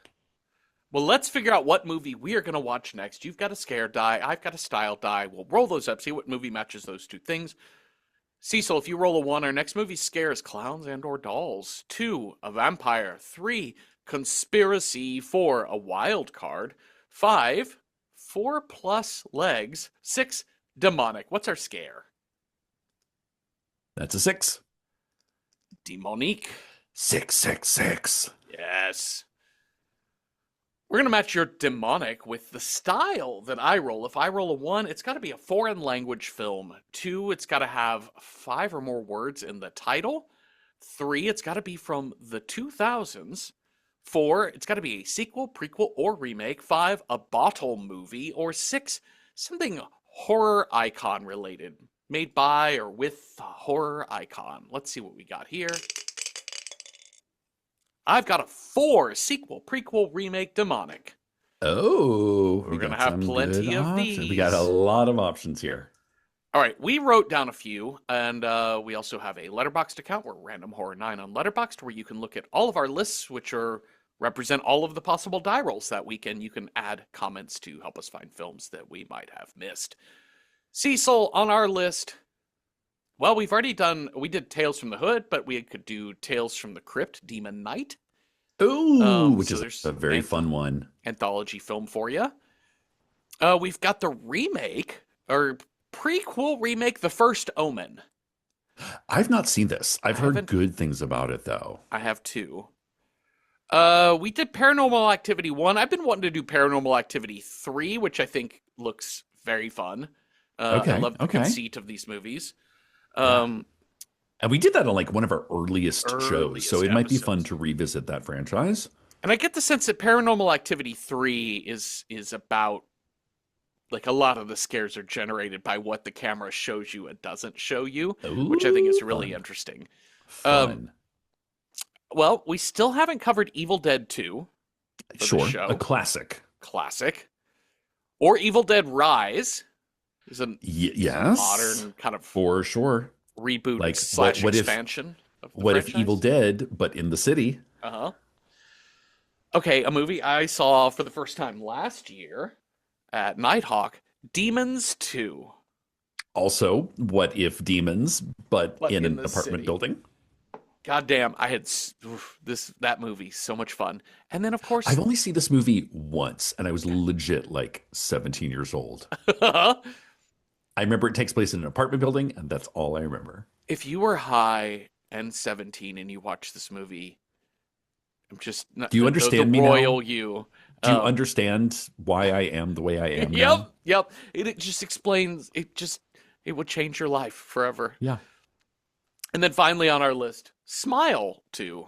Well, let's figure out what movie we are going to watch next. You've got a scare die, I've got a style die. We'll roll those up, see what movie matches those two things. Cecil, if you roll a 1, our next movie scares clowns and or dolls. 2, a vampire. 3, conspiracy. 4, a wild card. 5, 4 plus legs. 6, demonic. What's our scare? That's a 6. Demonique. 666. Yes. We're going to match your demonic with the style that I roll. If I roll a 1, it's got to be a foreign language film. 2, it's got to have 5 or more words in the title. 3, it's got to be from the 2000s. 4, it's got to be a sequel, prequel, or remake. 5, a bottle movie. Or 6, something horror icon related. made by or with a horror icon. Let's see what we got here. I've got a 4 sequel, prequel, remake, demonic. Oh, We're going to have plenty of these. We got a lot of options here. All right, we wrote down a few, and we also have a Letterboxd account. We're Random Horror 9 on Letterboxd, where you can look at all of our lists, which represent all of the possible die rolls that week, and you can add comments to help us find films that we might have missed. Cecil, on our list, well, we did Tales from the Hood, but we could do Tales from the Crypt, Demon Knight. Ooh, which is a very fun one. Anthology film for you. We've got the remake, or prequel remake, The First Omen. I've not seen this. I've heard good things about it, though. I have too. We did Paranormal Activity 1. I've been wanting to do Paranormal Activity 3, which I think looks very fun. I love the conceit of these movies. And we did that on like one of our earliest shows, so it might be fun to revisit that franchise. And I get the sense that Paranormal Activity 3 is about, like, a lot of the scares are generated by what the camera shows you and doesn't show you, which I think is really interesting. Fun. Well, we still haven't covered Evil Dead 2. Sure, a classic. Classic. Or Evil Dead Rise. Is a yes, modern kind of for sure reboot like / expansion of the what franchise? If Evil Dead but in the city? Okay, a movie I saw for the first time last year at Nighthawk, Demons 2. Also, What If Demons but in an apartment building? Goddamn, I had that movie, so much fun. And then, of course, I've only seen this movie once, and I was legit like 17 years old. I remember it takes place in an apartment building, and that's all I remember. If you were high and 17 and you watch this movie, I'm just do you understand me royal now? You? Do you understand why I am the way I am now? Yep. It just explains. It would change your life forever. Yeah. And then finally on our list, Smile 2.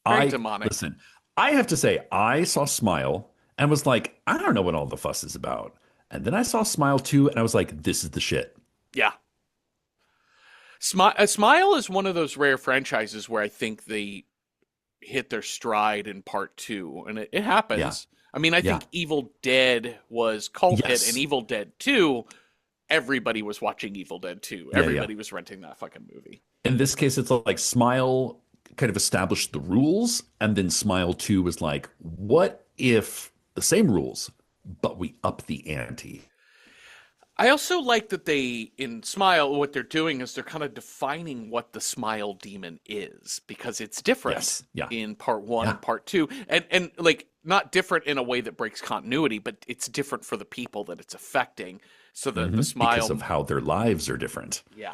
Very demonic. Listen, I have to say, I saw Smile and was like, I don't know what all the fuss is about. And then I saw Smile 2 and I was like, this is the shit. Yeah. Smile is one of those rare franchises where I think they hit their stride in part 2. And it happens. Yeah. I mean, I think Evil Dead was cult hit, and Evil Dead 2, everybody was watching Evil Dead 2. Everybody was renting that fucking movie. In this case, it's like Smile kind of established the rules, and then Smile 2 was like, what if the same rules, but we up the ante? I also like that in Smile, what they're doing is they're kind of defining what the Smile demon is, because it's different in part 1 and part 2. And like, not different in a way that breaks continuity, but it's different for the people that it's affecting. So the Smile... Because of how their lives are different. Yeah.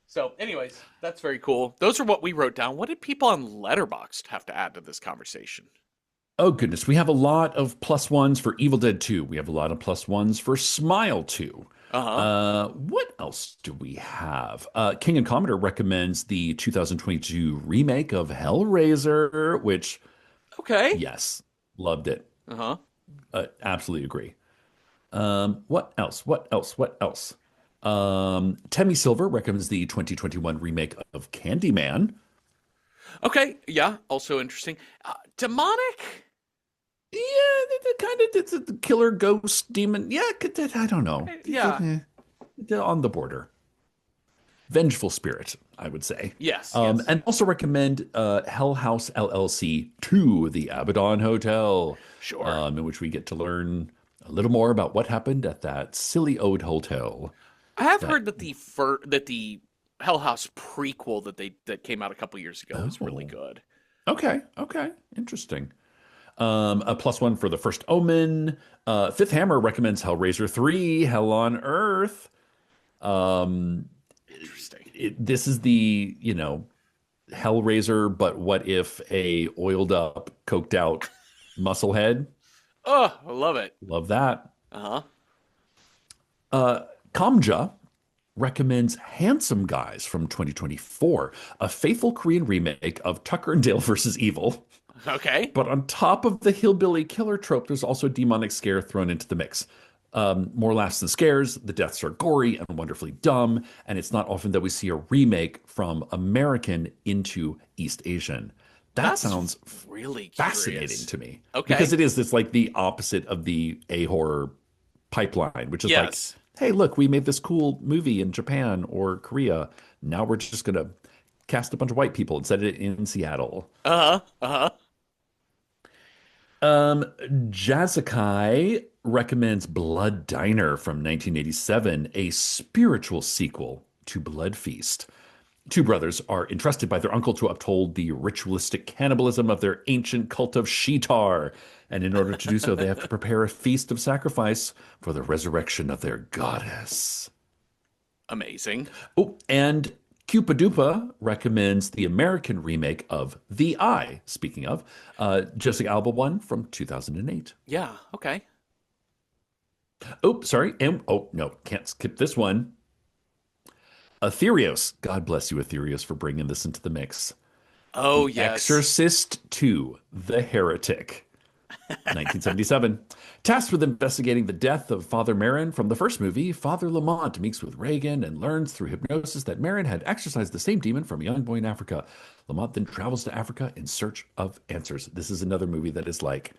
So anyways, that's very cool. Those are what we wrote down. What did people on Letterboxd have to add to this conversation? Oh, goodness. We have a lot of +1s for Evil Dead 2. We have a lot of +1s for Smile 2. What else do we have? King and Commodore recommends the 2022 remake of Hellraiser, which... Okay. Yes. Loved it. Absolutely agree. What else? Temmie Silver recommends the 2021 remake of Candyman. Okay, yeah, also interesting. Demonic? Yeah, it's a killer ghost demon. Yeah, I don't know. Yeah. On the border. Vengeful spirit, I would say. Yes. And also recommend Hell House LLC 2, the Abaddon Hotel. Sure. In which we get to learn a little more about what happened at that silly old hotel. I have heard that the Hell House prequel that came out a couple years ago is really good. Okay. Interesting. A +1 for The First Omen. Fifth Hammer recommends Hellraiser 3, Hell on Earth. Interesting. This is the, Hellraiser, but what if a oiled up, coked out musclehead? Oh, I love it. Love that. Kamja recommends Handsome Guys from 2024, a faithful Korean remake of Tucker and Dale versus Evil. Okay. But on top of the hillbilly killer trope, there's also a demonic scare thrown into the mix. More laughs than scares. The deaths are gory and wonderfully dumb. And it's not often that we see a remake from American into East Asian. That That's sounds really fascinating curious. to me Okay. because it's like the opposite of the A-horror pipeline, which is like, Yes. hey, look, we made this cool movie in Japan or Korea. Now we're just going to cast a bunch of white people and set it in Seattle. Uh-huh. Uh-huh. Jazakai recommends Blood Diner from 1987, a spiritual sequel to Blood Feast. Two brothers are entrusted by their uncle to uphold the ritualistic cannibalism of their ancient cult of Sheetar. And in order to do so, they have to prepare a feast of sacrifice for the resurrection of their goddess. Amazing. Oh, and Cupadupa recommends the American remake of The Eye, speaking of, Jessica Alba one from 2008. Yeah. Okay. Oh, sorry. And oh, no, can't skip this one. Aetherios. God bless you, Aetherios, for bringing this into the mix. Oh, The yes. Exorcist 2, The Heretic, 1977. Tasked with investigating the death of Father Marin from the first movie, Father Lamont meets with Reagan and learns through hypnosis that Marin had exorcised the same demon from a young boy in Africa. Lamont then travels to Africa in search of answers. This is another movie that is like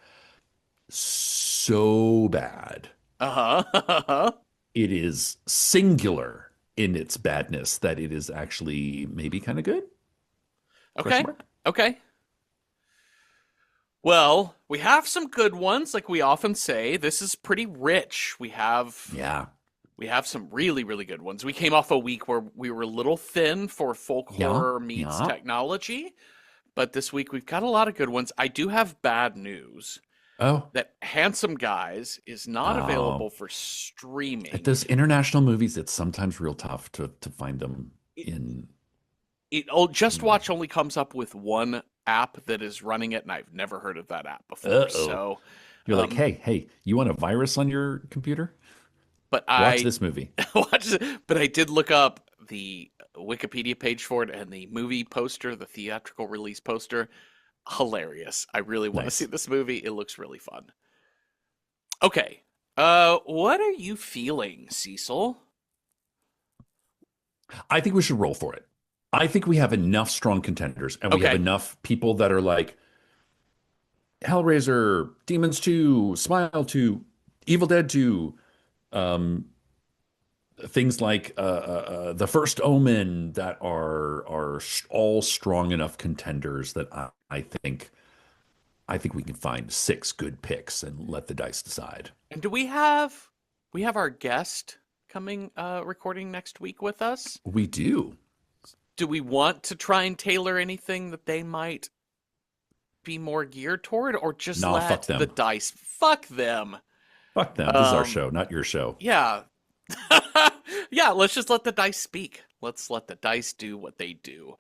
so bad. Uh-huh. It is singular in its badness that it is actually maybe kind of good? Question Okay. mark? Okay. Well, we have some good ones, like we often say. This is pretty rich. Yeah. We have some really, really good ones. We came off a week where we were a little thin for folk Yeah. horror meets Yeah. technology, but this week we've got a lot of good ones. I do have bad news Oh. that Handsome Guys is not Oh. available for At streaming. those international movies, it's sometimes real tough to find them It, in. Just Watch only comes up with one app that is running it, and I've never heard of that app before. Uh-oh. So, You're like, um, hey, you want a virus on your computer? but Watch I this movie. but I did look up the Wikipedia page for it and the movie poster, the theatrical release poster. Hilarious. I really want to see Nice. this movie. It looks really fun. Okay. What are you feeling, Cecil? I think we should roll for it. I think we have enough strong contenders and we have Okay. enough people that are like Hellraiser, Demons 2, Smile 2, Evil Dead 2, um, things like The First Omen that are all strong enough contenders that I think we can find six good picks and let the dice decide. And do we have our guest coming recording next week with us? We do. Do we want to try and tailor anything that they might be more geared toward, or just Nah, fuck let the them. dice fuck them? Fuck them. This is our Um show, not your show. yeah. Yeah, let's just let the dice speak. Let's let the dice do what they do.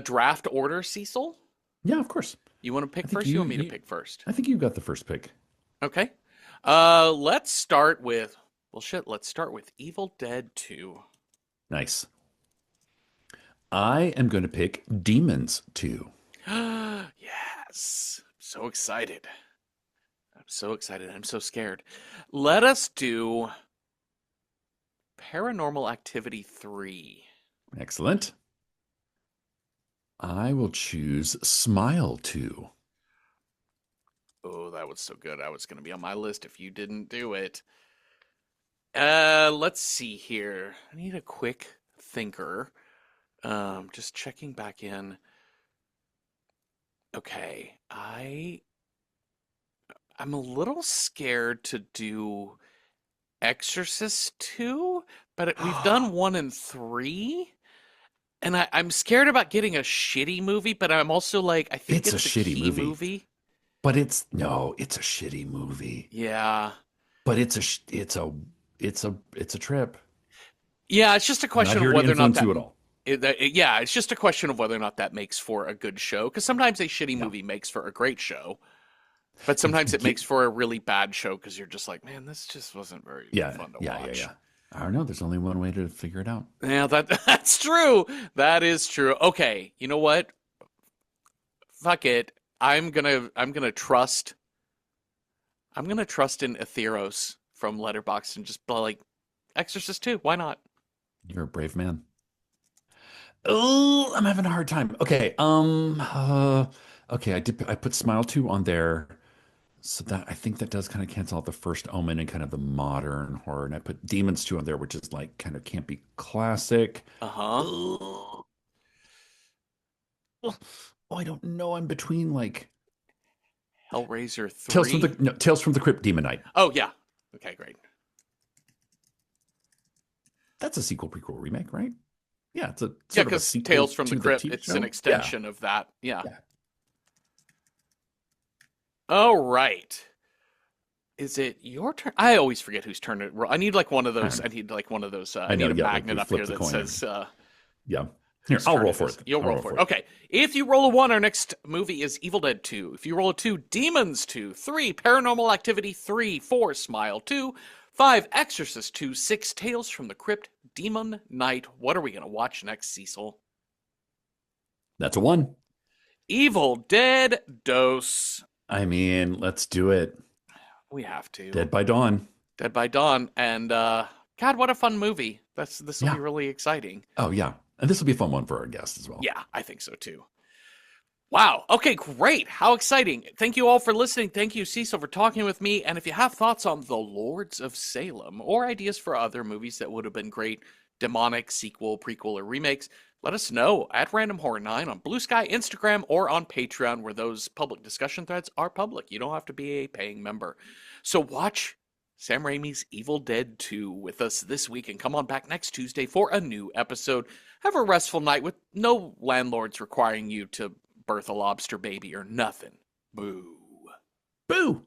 Draft order, Cecil? Yeah, of course. You want to pick I think first? You want me to pick first? I think you got the first pick. Okay. Let's start with let's start with Evil Dead 2. Nice. I am going to pick Demons 2. Yes. So excited. I'm so excited. I'm so scared. Let us do Paranormal Activity 3. Excellent. I will choose Smile 2. Oh, that was so good. I was going to be on my list if you didn't do it. Let's see here. I need a quick thinker. Just checking back in. Okay, I'm a little scared to do Exorcist 2, but we've done 1 and 3. And I'm scared about getting a shitty movie, but I'm also like, I think It's a it's a shitty key movie. movie. But it's a shitty movie. Yeah. But it's a trip. Yeah, it's just a I'm not question here of to whether or not influence that you at all. yeah, it's just a question of whether or not that makes for a good show. Because sometimes a shitty Yeah. movie makes for a great show, but sometimes it makes for a really bad show because you're just like, man, this just wasn't very fun to watch. Yeah. I don't know. There's only one way to figure it out. Yeah, that's true. That is true. Okay, you know what? Fuck it. I'm gonna trust in Aetheros from Letterboxd and just like Exorcist 2. Why not? You're a brave man. Oh, I'm having a hard time. Okay. Okay. I put Smile 2 on there. So that I think that does kind of cancel out the first Omen and kind of the modern horror. And I put Demons 2 on there, which is like kind of campy classic. Uh-huh. Oh, I don't know. I'm between like Hellraiser 3. Tales from the Crypt Demon Knight. Oh, yeah. Okay, great. That's a sequel, prequel, remake, right? Yeah, it's a because Tales from the Crypt, it's an extension of that. Yeah. All right. Is it your turn? I always forget whose turn it. I need like one of those. I need like one of those. I need a magnet up here that says. Yeah. Here, I'll roll for it. You'll roll for it. Okay. If you roll a 1, our next movie is Evil Dead 2. If you roll a 2, Demons 2. 3, Paranormal Activity 3. 4, Smile 2. 5, Exorcist 2. 6, Tales from the Crypt Demon Knight. What are we going to watch next, Cecil? That's a 1. Evil Dead Dose. I mean, let's do it. We have to. Dead by Dawn. Dead by Dawn. And God, what a fun movie. This will be really exciting. Oh, yeah. And this will be a fun one for our guests as well. Yeah, I think so too. Wow. Okay, great. How exciting. Thank you all for listening. Thank you, Cecil, for talking with me. And if you have thoughts on The Lords of Salem or ideas for other movies that would have been great, demonic, sequel, prequel, or remakes, let us know at Random Horror 9 on Blue Sky, Instagram, or on Patreon, where those public discussion threads are public. You don't have to be a paying member. So watch Sam Raimi's Evil Dead 2 with us this week and come on back next Tuesday for a new episode. Have a restful night with no landlords requiring you to birth a lobster baby or nothing. Boo. Boo!